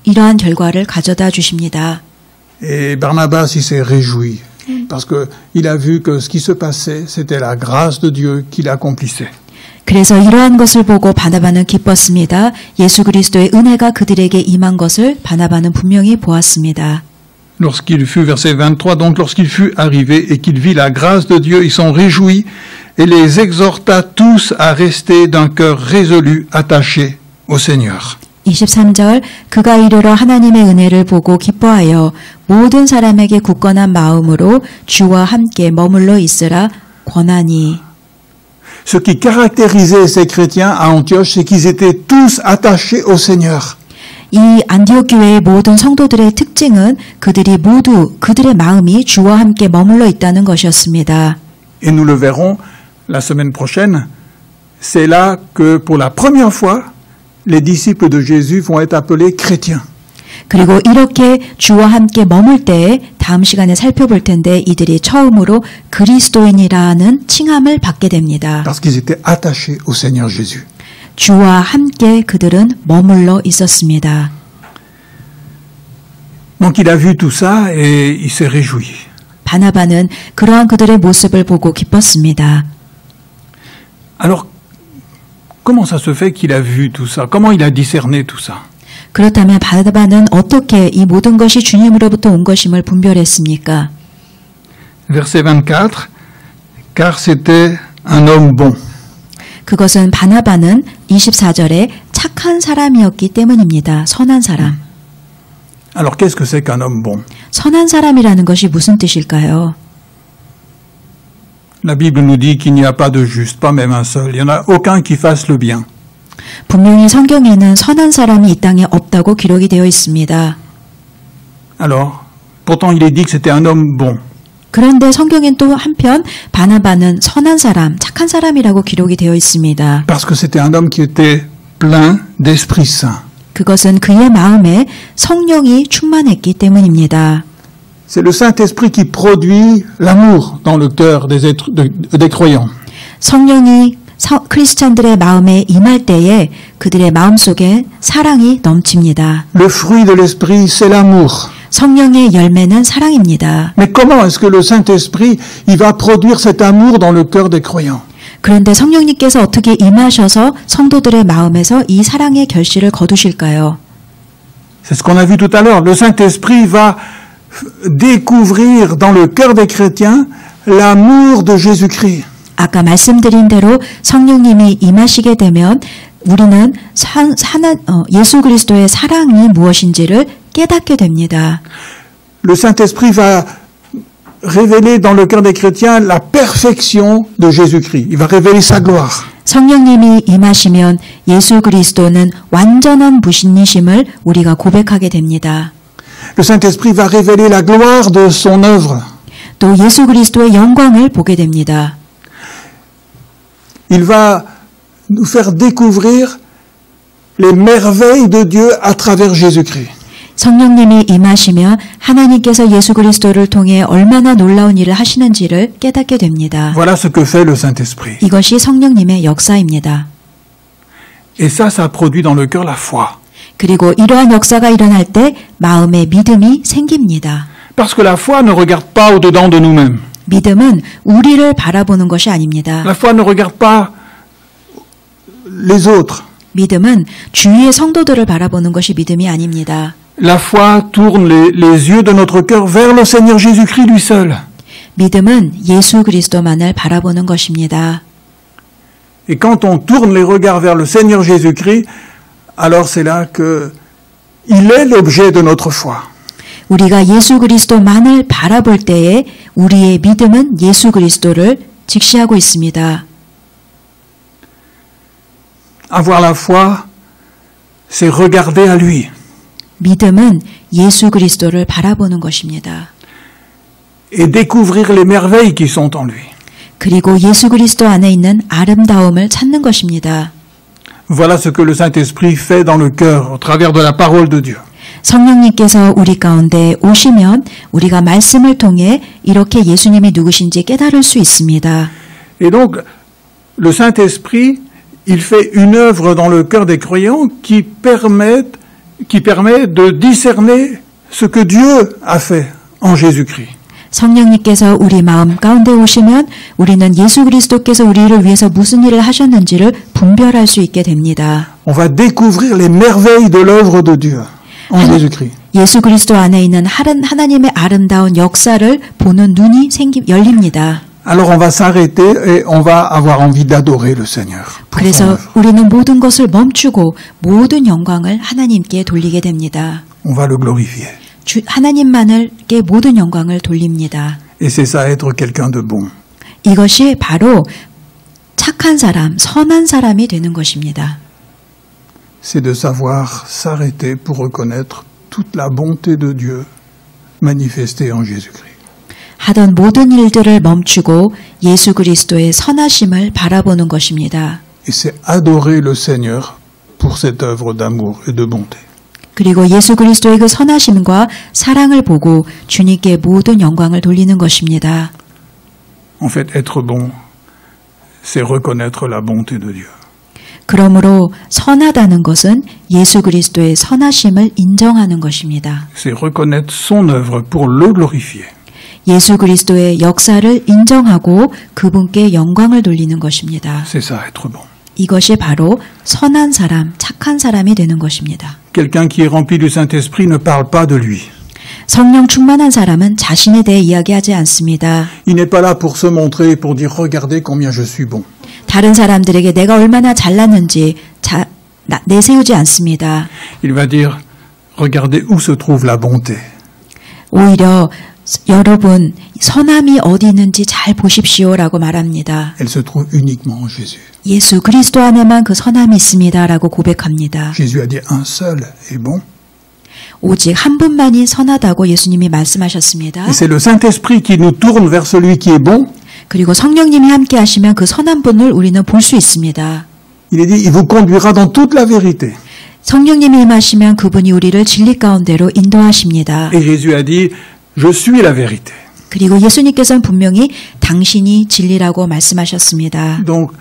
이러한 결과를 가져다 주십니다. Et Barnabas, il s'est réjoui, parce qu'il a vu que ce qui se passait, c'était la grâce de Dieu qui l'accomplissait. 그래서 이러한 것을 보고 바나바는 기뻤습니다. 예수 그리스도의 은혜가 그들에게 임한 것을 바나바는 분명히 보았습니다. Lorsqu'il fut, verset 23, donc lorsqu'il fut arrivé et qu'il vit la grâce de Dieu, il s'en réjouit et les exhorta tous à rester d'un cœur résolu, attaché au Seigneur. 23절 그가 이르러 하나님의 은혜를 보고 기뻐하여 모든 사람에게 굳건한 마음으로 주와 함께 머물러 있으라 권하니. Ce qui caractérisait ces chrétiens à Antioche, c'est qu'ils étaient tous attachés au Seigneur. 이 안디옥 교회의 모든 성도들의 특징은 그들이 모두 그들의 마음이 주와 함께 머물러 있다는 것이었습니다. Et nous le verrons la semaine prochaine. C'est là que pour la première fois, les disciples de Jésus vont être appelés chrétiens. 그리고 이렇게 주와 함께 머물 때에 다음 시간에 살펴볼 텐데 이들이 처음으로 그리스도인이라는 칭함을 받게 됩니다. Parce qu'ils étaient attachés au Seigneur Jésus. 주와 함께 그들은 머물러 있었습니다. Donc il a vu tout ça et il s'est réjoui. 바나바는 그러한 그들의 모습을 보고 기뻤습니다. Alors, comment ça se fait qu'il a vu tout ça? Comment il a discerné tout ça? 그렇다면 바나바는 어떻게 이 모든 것이 주님으로부터 온 것임을 분별했습니까? Verset 24, car c'était un homme bon. 그것은 바나바는 24절에 착한 사람이었기 때문입니다. 선한 사람. Alors, qu'est-ce que c'est qu'un homme bon? 선한 사람이라는 것이 무슨 뜻일까요? La Bible nous dit qu'il n'y a pas de juste, pas même un seul. Il n'y en a aucun qui fasse le bien. 분명히 성경에는 선한 사람이 이 땅에 없다고 기록이 되어 있습니다. Alors, pourtant il est dit que c'était un homme bon. 그런데 성경엔 또 한편 바나바는 선한 사람, 착한 사람이라고 기록이 되어 있습니다. Parce que c'était un homme qui était plein d'Esprit Saint. 그것은 그의 마음에 성령이 충만했기 때문입니다. C'est le Saint-Esprit qui produit l'amour dans le cœur des croyants. 성령이 크리스찬들의 마음에 임할 때에 그들의 마음속에 사랑이 넘칩니다. Le fruit de l'Esprit, c'est l'amour. 성령의 열매는 사랑입니다. Mais comment est-ce que le Saint-Esprit, il va produire cet amour dans le cœur des croyants? 그런데 성령님께서 어떻게 임하셔서 성도들의 마음에서 이 사랑의 결실을 거두실까요? C'est ce qu'on a vu tout à l'heure. Le Saint-Esprit va découvrir dans le cœur des chrétiens l'amour de Jésus-Christ. 아까 말씀드린 대로 성령님이 임하시게 되면 우리는 예수 그리스도의 사랑이 무엇인지를 깨닫게 됩니다. Le Saint-Esprit va révéler dans le cœur des chrétiens la perfection de Jésus-Christ. Il va révéler sa gloire. 성령님이 임하시면 예수 그리스도는 완전한 부신이심을 우리가 고백하게 됩니다. Le Saint-Esprit va révéler la gloire de son œuvre. 또 예수 그리스도의 영광을 보게 됩니다. Il va nous faire découvrir les merveilles de Dieu à travers Jésus-Christ. 성령님이 임하시면 하나님께서 예수 그리스도를 통해 얼마나 놀라운 일을 하시는지를 깨닫게 됩니다. Voilà ce que fait le Saint-Esprit. 이것이 성령님의 역사입니다. Et ça produit dans le cœur la foi. 그리고 이러한 역사가 일어날 때 마음에 믿음이 생깁니다. Parce que la foi ne regarde pas au-dedans de nous-mêmes. 믿음은 우리를 바라보는 것이 아닙니다. La foi ne regarde pas les autres. 믿음은 주위의 성도들을 바라보는 것이 믿음이 아닙니다. La foi tourne les yeux de notre cœur vers le Seigneur Jésus-Christ lui seul. 믿음은 예수 그리스도만을 바라보는 것입니다. Et quand on tourne les regards vers le Seigneur Jésus-Christ, alors c'est là que il est l'objet de notre foi. 우리가 예수 그리스도만을 바라볼 때에 우리의 믿음은 예수 그리스도를 직시하고 있습니다. Avoir la foi, c'est regarder à lui. 믿음은 예수 그리스도를 바라보는 것입니다. Et découvrir les merveilles qui sont en lui. 그리고 예수 그리스도 안에 있는 아름다움을 찾는 것입니다. Voilà ce que le Saint-Esprit fait dans le cœur au travers de la parole de Dieu. 성령님께서 우리 가운데 오시면 우리가 말씀을 통해 이렇게 예수님이 누구신지 깨달을 수 있습니다. Et donc, le Saint-Esprit, il fait une œuvre dans le cœur des croyants qui permet de discerner ce que Dieu a fait en Jésus-Christ. 성령님께서 우리 마음 가운데 오시면 우리는 예수 그리스도께서 우리를 위해서 무슨 일을 하셨는지를 분별할 수 있게 됩니다. On va découvrir les merveilles de l'œuvre de Dieu en Jésus-Christ. 예수 그리스도 안에 있는 하나님의 아름다운 역사를 보는 눈이 열립니다. Alors on va s'arrêter et on va avoir envie d'adorer le Seigneur. 그래서 우리는 모든 것을 멈추고 모든 영광을 하나님께 돌리게 됩니다. On va le glorifier. 하나님만을께 모든 영광을 돌립니다. Et c'est ça être quelqu'un de bon. 이것이 바로 착한 사람, 선한 사람이 되는 것입니다. C'est de savoir s'arrêter pour reconnaître toute la bonté de Dieu manifestée en Jésus-Christ. 하던 모든 일들을 멈추고 예수 그리스도의 선하심을 바라보는 것입니다. Et c'est adorer le Seigneur pour cette œuvre d'amour et de bonté. 그리고 예수 그리스도의 그 선하심과 사랑을 보고 주님께 모든 영광을 돌리는 것입니다. En fait, être bon, c'est reconnaître la bonté de Dieu. 그러므로 선하다는 것은 예수 그리스도의 선하심을 인정하는 것입니다. C'est reconnaître son œuvre pour le glorifier. 예수 그리스도의 역사를 인정하고 그분께 영광을 돌리는 것입니다. C'est ça, être bon. 이것이 바로 선한 사람, 착한 사람이 되는 것입니다. Quelqu'un qui est rempli du Saint-Esprit ne parle pas de lui. 성령 충만한 사람은 자신에 대해 이야기하지 않습니다. Il n'est pas là pour se montrer et pour dire « Regardez combien je suis bon ». 다른 사람들에게 내가 얼마나 잘났는지 내세우지 않습니다. Il va dire « Regardez où se trouve la bonté ». 오히려 여러분 선함이 어디 있는지 잘 보십시오라고 말합니다. Elle se trouve uniquement en Jésus. 예수 그리스도 안에만 그 선함이 있습니다라고 고백합니다. Jésus a dit « Un seul est bon ». 오직 한 분만이 선하다고 예수님이 말씀하셨습니다. Et c'est le Saint-Esprit qui nous tourne vers celui qui est bon. 그리고 성령님이 함께 하시면 그 선한 분을 우리는 볼 수 있습니다. Il est dit « Il vous conduira dans toute la vérité ». 성령님이 임하시면 그분이 우리를 진리 가운데로 인도하십니다. Et Jésus a dit « Je suis la vérité ». 그리고 예수님께서는 분명히 당신이 진리라고 말씀하셨습니다. Donc,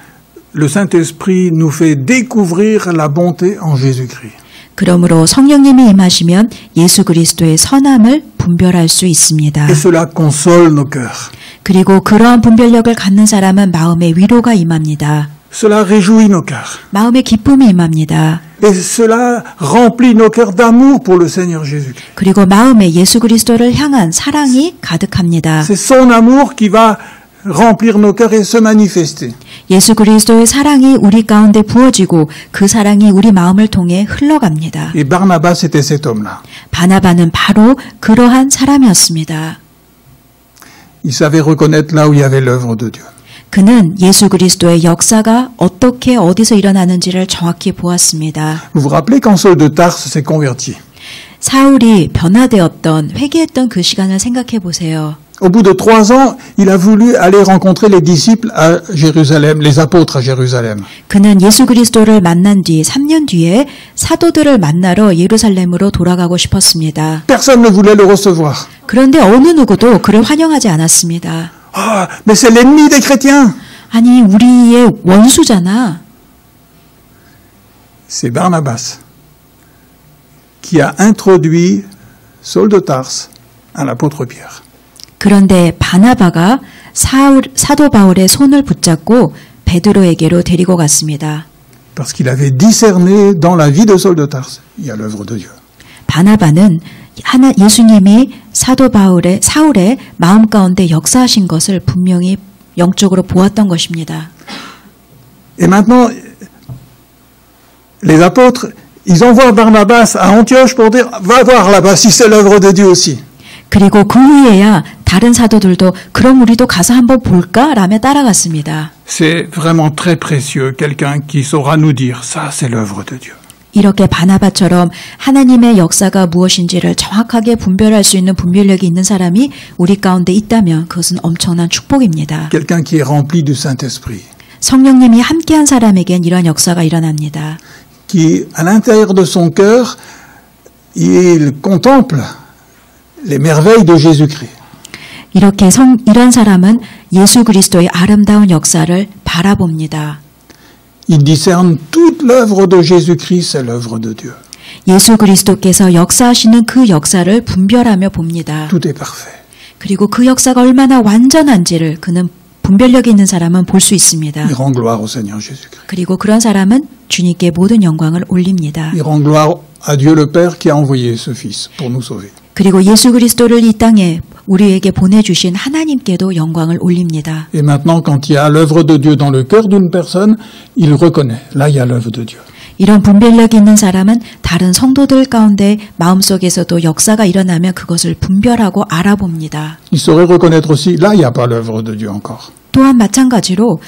le Saint-Esprit nous fait découvrir la bonté en Jésus-Christ. 그러므로 성령님이 임하시면 예수 그리스도의 선함을 분별할 수 있습니다. Et cela console nos cœurs. 그리고 그러한 분별력을 갖는 사람은 마음의 위로가 임합니다. Cela réjouit nos cœurs. 마음의 기쁨이 임합니다. Et cela remplit nos cœurs d'amour pour le Seigneur Jésus-Christ. 그리고 마음에 예수 그리스도를 향한 사랑이 가득합니다. C'est son amour qui va remplir nos cœurs et se manifester. 예수 그리스도의 사랑이 우리 가운데 부어지고 그 사랑이 우리 마음을 통해 흘러갑니다. Et Barnabas était cet homme-là. 바나바는 바로 그러한 사람이었습니다. Il savait reconnaître là où il y avait l'œuvre de Dieu. 그는 예수 그리스도의 역사가 어떻게 어디서 일어나는지를 정확히 보았습니다. Vous vous rappelez quand Saul de Tarse s'est converti? 사울이 변화되었던 회개했던 그 시간을 생각해 보세요. Au bout de 3 ans, il a voulu aller rencontrer les disciples à Jérusalem, les apôtres à Jérusalem. 그는 예수 그리스도를 만난 뒤 3년 뒤에 사도들을 만나러 예루살렘으로 돌아가고 싶었습니다. Personne ne voulait le recevoir. 그런데 어느 누구도 그를 환영하지 않았습니다. Ah, mais c'est l'ennemi des chrétiens. 아니, 우리의 원수잖아. C'est Barnabas qui a introduit Saul de Tarse à l'apôtre Pierre. 그런데 바나바가 사도 바울의 손을 붙잡고 베드로에게로 데리고 갔습니다. Parce qu'il avait discerné dans la vie de Saul de Tarse, il y a l'œuvre de Dieu. 바나바는 예수님이 사울의 마음 가운데 역사하신 것을 분명히 영적으로 보았던 것입니다. Et maintenant, les apôtres, ils envoient Barnabas à Antioche pour dire, va voir là-bas si c'est l'œuvre de Dieu aussi. 그리고 그 후에야 다른 사도들도 그럼 우리도 가서 한번 볼까? 라며 따라갔습니다. C'est vraiment très précieux, quelqu'un qui saura nous dire, ça c'est l'œuvre de Dieu. 이렇게 바나바처럼 하나님의 역사가 무엇인지를 정확하게 분별할 수 있는 분별력이 있는 사람이 우리 가운데 있다면 그것은 엄청난 축복입니다. Quelqu'un qui est rempli du Saint-Esprit, 성령님이 함께한 사람에겐 이런 역사가 일어납니다. qui, à l'intérieur de son cœur, il contemple les merveilles de Jésus-Christ. 이렇게 이런 사람은 예수 그리스도의 아름다운 역사를 바라봅니다. Il discerne toute l'œuvre de Jésus-Christ, c'est l'œuvre de Dieu. 예수 그리스도께서 역사하시는 그 역사를 분별하며 봅니다. Tout est parfait. 그리고 그 역사가 얼마나 완전한지를 그는 분별력이 있는 사람은 볼 수 있습니다. Il rend gloire au Seigneur Jésus-Christ. 그리고 그런 사람은 주님께 모든 영광을 올립니다. Il rend gloire à Dieu le Père qui a envoyé ce Fils pour nous sauver. 그리고 예수 그리스도를 이 땅에 우리에게 보내주신 하나님께도 영광을 올립니다. Et maintenant, quand il y a l'œuvre de Dieu dans le cœur d'une personne, il reconnaît. Là, il y a l'œuvre de Dieu. 이런 분별력이 있는 사람은 다른 성도들 가운데 마음속에서도 역사가 일어나면 그것을 분별하고 알아봅니다. Il saurait reconnaître aussi, là, il n'y a pas l'œuvre de Dieu encore. 또한 마찬가지로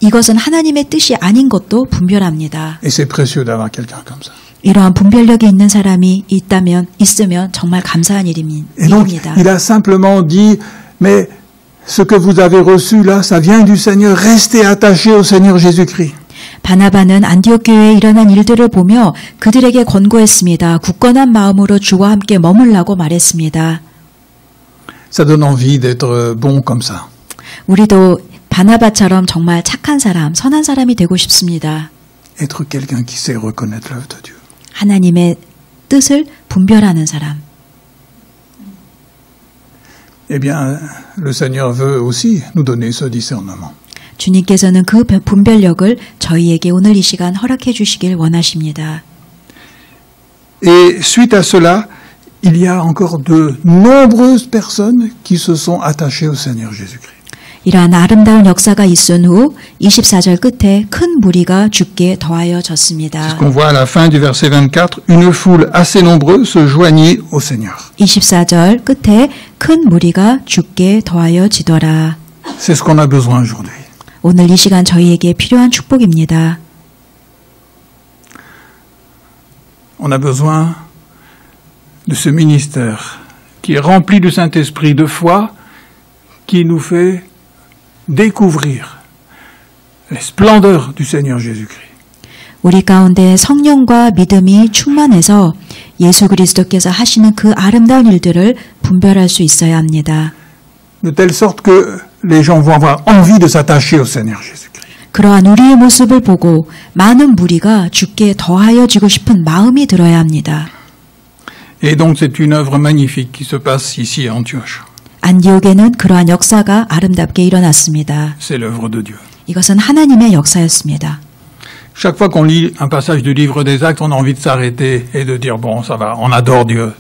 이것은 하나님의 뜻이 아닌 것도 분별합니다. Et c'est précieux d'avoir quelqu'un comme ça. 이러한 분별력이 있는 사람이 있으면 정말 감사한 Et donc, 일입니다. il a simplement dit, mais ce que vous avez reçu là, ça vient du Seigneur. Restez attachés au Seigneur Jésus-Christ. 바나바는 안디옥 교회에 일어난 일들을 보며 그들에게 권고했습니다. 굳건한 마음으로 주와 함께 머물라고 말했습니다. Ça donne envie d'être bon comme ça. 우리도 바나바처럼 정말 착한 사람, 선한 사람이 되고 싶습니다. Être quelqu'un qui sait reconnaître l'œuvre de Dieu. 하나님의 뜻을 분별하는 사람. Eh bien, le Seigneur veut aussi nous donner ce discernement. 주님께서는 그 분별력을 저희에게 오늘 이 시간 허락해 주시길 원하십니다. Et suite à cela, il y a encore de nombreuses personnes qui se sont attachées au Seigneur Jésus-Christ. 이러한 아름다운 역사가 있은 후 24절 끝에 큰 무리가 주께 더하여졌습니다. C'est ce qu'on voit à la fin du verset 24. Une foule assez nombreuse se joignit au Seigneur. 24절 끝에 큰 무리가 주께 더하여지더라. C'est ce qu'on a besoin aujourd'hui. 오늘 이 시간 저희에게 필요한 축복입니다. On a besoin de ce ministère qui est rempli du Saint-Esprit, de foi, qui nous fait découvrir les splendeurs du Seigneur Jésus-Christ. 우리 가운데 성령과 믿음이 충만해서 예수 그리스도께서 하시는 그 아름다운 일들을 분별할 수 있어야 합니다. De telle sorte que les gens vont avoir envie de s'attacher au Seigneur Jésus-Christ. 그러한 우리의 모습을 보고 많은 무리가 주께 더하여지고 싶은 마음이 들어야 합니다. Et donc c'est une œuvre magnifique qui se passe ici à Antioche. 안디옥에는 그러한 역사가 아름답게 일어났습니다. C'est l'œuvre de Dieu. 이것은 하나님의 역사였습니다. Chaque fois qu'on lit un passage du livre des Actes, on a envie de s'arrêter et de dire bon, ça va, on adore Dieu.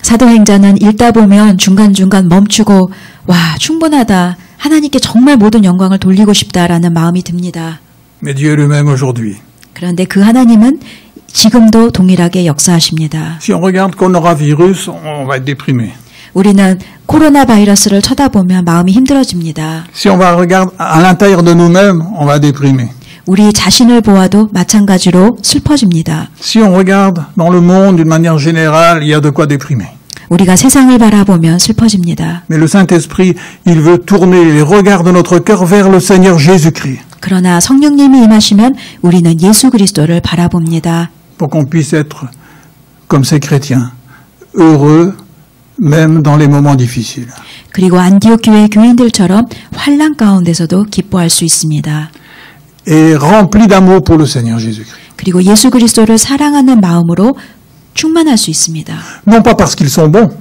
사도행전은 읽다 보면 중간중간 멈추고 와, 충분하다. 하나님께 정말 모든 영광을 돌리고 싶다라는 마음이 듭니다. Mais Dieu lui-même aujourd'hui. 그런데 그 하나님은 지금도 동일하게 역사하십니다. Si on regarde coronavirus, on va être déprimé. 우리는 코로나 바이러스를 쳐다보면 마음이 힘들어집니다. Si on va regarder à l'intérieur de nous-mêmes, on va déprimer. 우리 자신을 보아도 마찬가지로 슬퍼집니다. Si on regarde dans le monde d'une manière générale, il y a de quoi déprimer. 우리가 세상을 바라보면 슬퍼집니다. Mais le Saint-Esprit, il veut tourner les regards de notre cœur vers le Seigneur Jésus-Christ. 그러나 성령님이 임하시면 우리는 예수 그리스도를 바라봅니다. Pour qu'on puisse être, comme ces chrétiens, heureux, même dans les moments difficiles. 그리고 안디옥 교회 교인들처럼 환난 가운데서도 기뻐할 수 있습니다. Et remplis d'amour pour le Seigneur Jésus-Christ. 그리고 예수 그리스도를 사랑하는 마음으로 충만할 수 있습니다. Non pas parce qu'ils sont bons,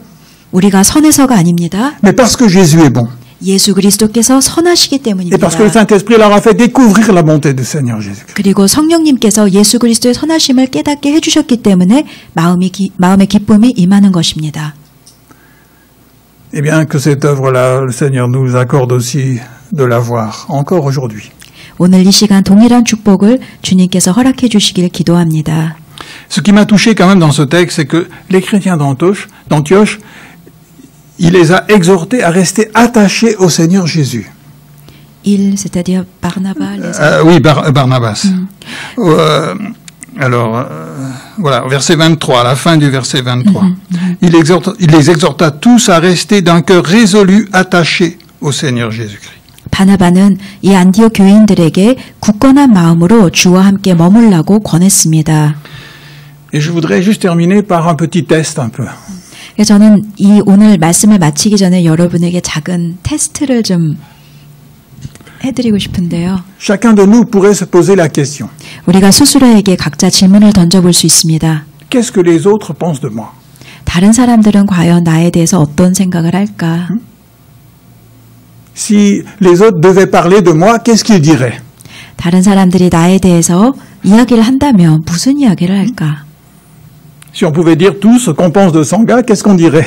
우리가 선해서가 아닙니다. mais parce que Jésus est bon. 예수 그리스도께서 선하시기 Et 때문입니다. parce que le Saint-Esprit leur a fait découvrir la bonté du Seigneur Jésus-Christ. 그리고 성령님께서 예수 그리스도의 선하심을 깨닫게 해주셨기 때문에 마음의 기쁨이 임하는 것입니다. Eh bien, que cette œuvre-là, le Seigneur nous accorde aussi de la voir, encore aujourd'hui. 오늘 이 시간 동일한 축복을 주님께서 허락해 주시길 기도합니다. Ce qui m'a touché quand même dans ce texte, c'est que les chrétiens d'Antioche, il les a exhortés à rester attachés au Seigneur Jésus. C'est-à-dire Barnabas. Oui, Barnabas. Alors, voilà, au verset 23, à la fin du verset 23. Il les exhorta tous à rester d'un cœur résolu, attaché au Seigneur Jésus-Christ. 바나바는 이 안디옥 교인들에게 굳건한 마음으로 주와 함께 머물라고 권했습니다. Et je voudrais juste terminer par un petit test un peu. 저는 이 오늘 말씀을 마치기 전에 여러분에게 작은 테스트를 좀 해드리고 싶은데요. Chacun de nous pourrait se poser la question. 우리가 스스로에게 각자 질문을 던져볼 수 있습니다. Qu'est-ce que les autres pensent de moi? 다른 사람들은 과연 나에 대해서 어떤 생각을 할까? Si les autres devaient parler de moi, qu'est-ce qu'ils diraient? 다른 사람들이 나에 대해서 이야기를 한다면 무슨 이야기를 할까? Si on pouvait dire tout ce qu'on pense de Sangha, qu'est-ce qu'on dirait?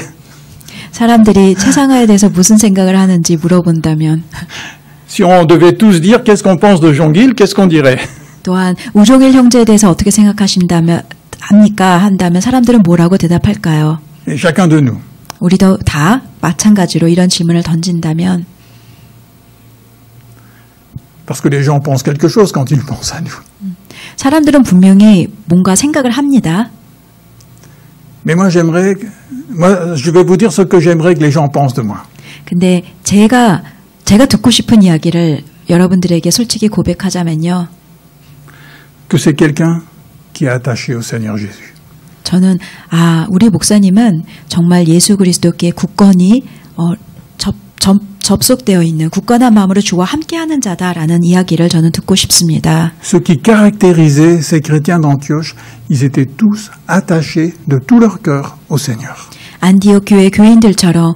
사람들이 최상화에 대해서 무슨 생각을 하는지 물어본다면 Si on devait tous dire qu'est-ce qu'on pense de Jean-Gil, qu'est-ce qu'on dirait? 또한 우종일 형제에 대해서 어떻게 한다면 사람들은 뭐라고 대답할까요? Et chacun de nous. 우리도 다 마찬가지로 이런 질문을 던진다면 Parce que les gens pensent quelque chose quand ils pensent à nous. 사람들은 분명히 뭔가 생각을 합니다. Mais moi, je vais vous dire ce que j'aimerais que les gens pensent de moi. 근데 제가 듣고 싶은 이야기를 여러분들에게 솔직히 고백하자면요. Que c'est quelqu'un qui est attaché au Seigneur Jésus. 저는 우리 목사님은 정말 예수 그리스도께 굳건히 접속되어 있는 굳건한 마음으로 주와 함께하는 자다라는 이야기를 저는 듣고 싶습니다. Ce qui caractérisait ces chrétiens d'Antioche, ils étaient tous attachés de tout leur cœur au Seigneur. 안디옥 교회 교인들처럼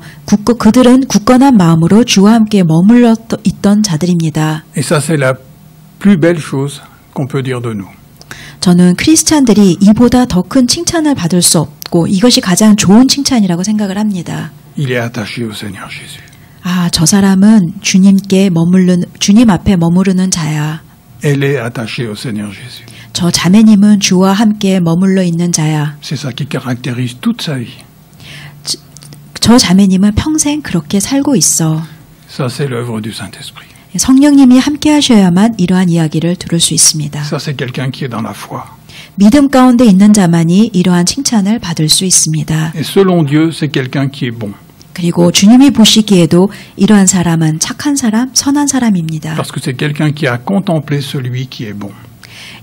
그들은 굳건한 마음으로 주와 함께 머물러 있던 자들입니다. Et ça, c'est la plus belle chose qu'on peut dire de nous. 저는 크리스찬들이 이보다 더 큰 칭찬을 받을 수 없고 이것이 가장 좋은 칭찬이라고 생각을 합니다. Il est attaché au Seigneur Jésus. 저 사람은 주님 앞에 머무르는 자야. Elle est attachée au Seigneur Jésus. 저 자매님은 주와 함께 머물러 있는 자야. C'est ça qui caractérise toute sa vie. 저 자매님은 평생 그렇게 살고 있어. Ça, c'est l'œuvre du Saint-Esprit. 성령님이 함께 하셔야만 이러한 이야기를 들을 수 있습니다. Ça, c'est quelqu'un qui est dans la foi. 믿음 가운데 있는 자만이 이러한 칭찬을 받을 수 있습니다. Et selon Dieu, c'est quelqu'un qui est bon. 그리고 주님이 보시기에도 이러한 사람은 착한 사람, 선한 사람입니다. Parce que c'est quelqu'un qui a contemplé celui qui est bon.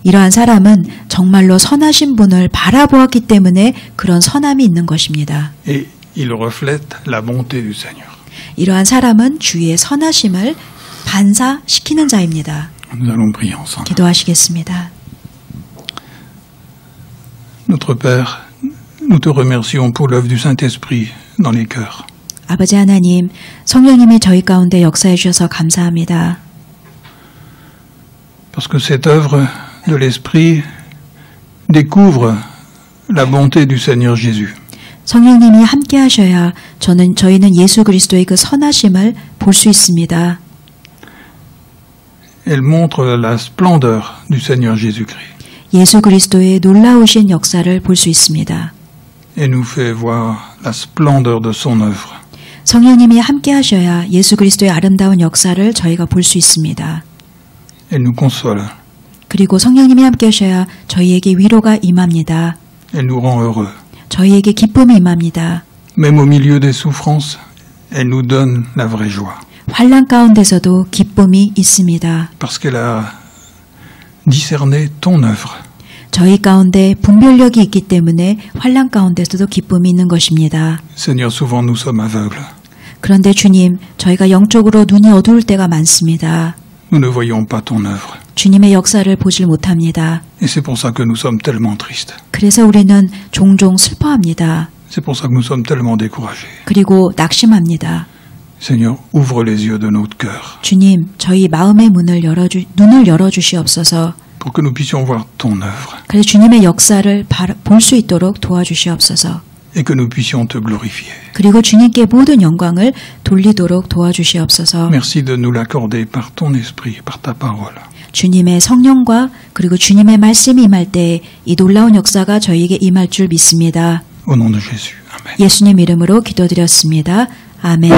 이러한 사람은 정말로 선하신 분을 바라보았기 때문에 그런 선함이 있는 것입니다. Et il reflète la bonté du Seigneur. 이러한 사람은 주의 선하심을 반사시키는 자입니다. Nous allons prier ensemble. 기도하시겠습니다. Notre Père, nous te remercions pour l'œuvre du Saint-Esprit dans les cœurs. 아버지 하나님, 성령님이 저희 가운데 역사해 주셔서 감사합니다. Parce que cette œuvre de l'Esprit découvre la bonté du Seigneur Jésus. 성령님이 함께 하셔야 저희는 예수 그리스도의 그 선하심을 볼 수 있습니다. Elle montre la splendeur du Seigneur Jésus-Christ. 예수 그리스도의 놀라우신 역사를 볼 수 있습니다. Et nous fait voir la splendeur de son œuvre. 성령님이 함께 하셔야 예수 그리스도의 아름다운 역사를 저희가 볼 수 있습니다. Elle nous console. 그리고 성령님이 함께 하셔야 저희에게 위로가 임합니다. Elle nous rend heureux. 저희에게 기쁨이 임합니다. Même au milieu des souffrances, elle nous donne la vraie joie. 환난 가운데서도 기쁨이 있습니다. Parce qu'elle a discerné ton œuvre. 저희 가운데 분별력이 있기 때문에 환난 가운데서도 기쁨이 있는 것입니다. Seigneur, souvent nous sommes aveugles. 그런데 주님, 저희가 영적으로 눈이 어두울 때가 많습니다. Nous ne voyons pas ton œuvre. 주님의 역사를 보질 못합니다. Et c'est pour ça que nous sommes tellement tristes. 그래서 우리는 종종 슬퍼합니다. C'est pour ça que nous sommes tellement découragés. 그리고 낙심합니다. Seigneur, ouvre les yeux de notre cœur 주님, 저희 마음의 눈을 열어주시옵소서. pour que nous puissions voir ton œuvre 그래서 주님의 역사를 볼 수 있도록 도와주시옵소서. et que nous puissions te glorifier. 그리고 주님께 모든 영광을 돌리도록 도와주시옵소서. Merci de nous l'accorder par ton esprit, par ta parole. 주님의 성령과 그리고 주님의 말씀이 임할 때 이 놀라운 역사가 저희에게 임할 줄 믿습니다. Au nom de Jésus. Amen. 예수님 이름으로 기도드렸습니다. 아멘.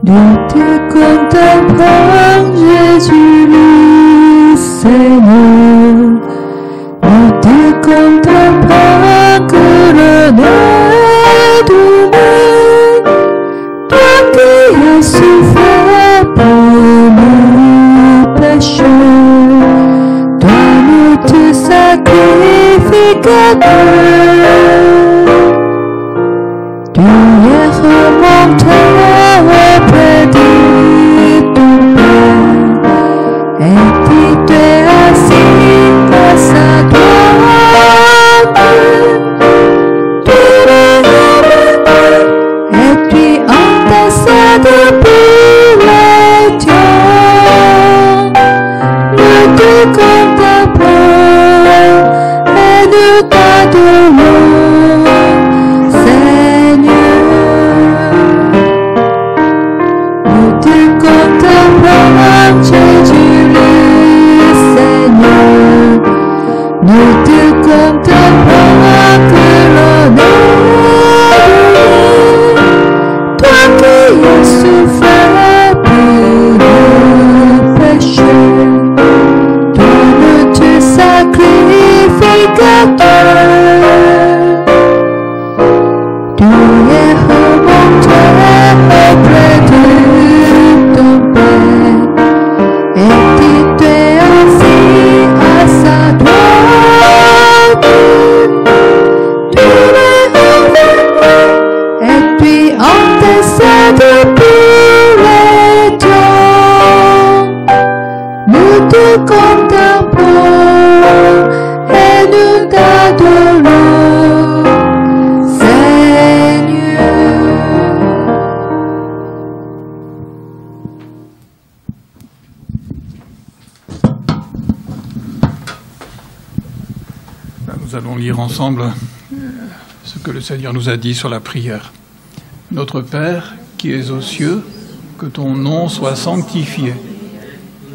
Nous te contemplons, Jésus le Seigneur. Nous te contemplons que l'honneur donné. Toi qui as souffert pour nos péchés. Toi notre sacrificateur. Tu es remonté auprès de ton Père, et puis tu es assis à sa droite. Tu es revenu, et puis intercède pour les dieux. Nous te contemplons et nous t'adorons, Seigneur. Nous te contemplons, Jésus le Seigneur. Nous te contemplons que l'honneur donné. Toi qui as souffert pour nos péchés. Toi notre sacrificateur. Tu es remonté auprès de ton Père, et tu es assis à sa droite. Tu es revenu, et puis intercède pour les dieux. Nous te contemplons et nous t'adorons, Seigneur. Nous allons lire ensemble ce que le Seigneur nous a dit sur la prière. Notre Père qui es aux cieux, que ton nom soit sanctifié,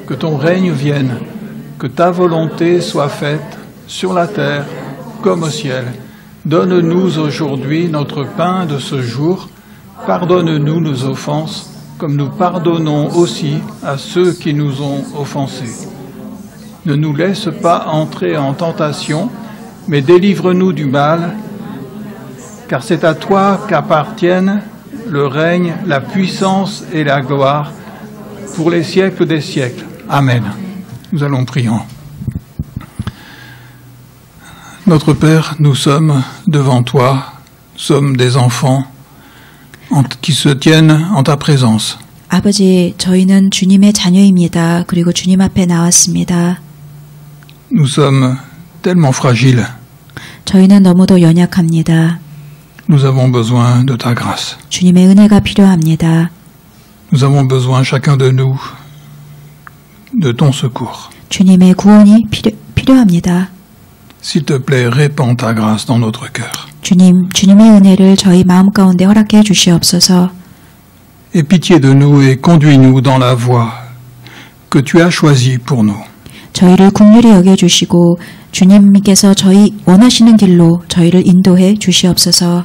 que ton règne vienne, que ta volonté soit faite sur la terre comme au ciel. Donne-nous aujourd'hui notre pain de ce jour. Pardonne-nous nos offenses, comme nous pardonnons aussi à ceux qui nous ont offensés. Ne nous laisse pas entrer en tentation, mais délivre-nous du mal, car c'est à toi qu'appartiennent le règne, la puissance et la gloire pour les siècles des siècles. Amen. Nous allons prier. Notre Père, nous sommes devant toi, nous sommes des enfants qui se tiennent en ta présence. 아버지, 저희는 주님의 자녀입니다. 그리고 주님 앞에 나왔습니다. Nous sommes tellement fragiles. 저희는 너무도 연약합니다. Nous avons besoin de ta grâce. 주님의 은혜가 필요합니다. Nous avons besoin chacun de nous de ton secours. 주님의 구원이 필요합니다. S'il te plaît, répands ta grâce dans notre cœur. 주님의 은혜를 저희 마음 가운데 허락해 주시옵소서. Aie pitié de nous et conduis-nous dans la voie que tu as choisie pour nous. 저희를 긍휼히 여겨주시고 주님께서 저희 원하시는 길로 저희를 인도해 주시옵소서.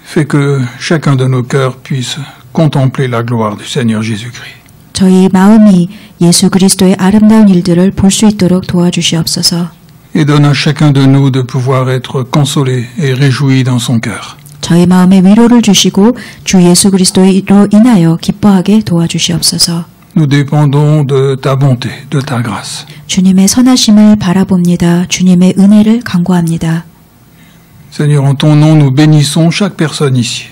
Fais que chacun de nos cœurs puisse contempler la gloire du Seigneur Jésus-Christ. 저희 마음이 예수 그리스도의 아름다운 일들을 볼 수 있도록 도와주시옵소서. Et donne à chacun de nous de pouvoir être consolé et réjoui dans son cœur. 저희 마음에 위로를 주시고 주 예수 그리스도로 인하여 기뻐하게 도와주시옵소서. Nous dépendons de ta bonté, de ta grâce. 주님의 선하심을 바라봅니다. 주님의 은혜를 간구합니다. Seigneur, en ton nom, nous bénissons chaque personne ici.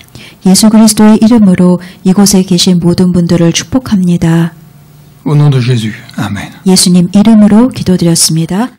예수 그리스도의 이름으로 이곳에 계신 모든 분들을 축복합니다. Au nom de Jésus. Amen. 예수님 이름으로 기도드렸습니다.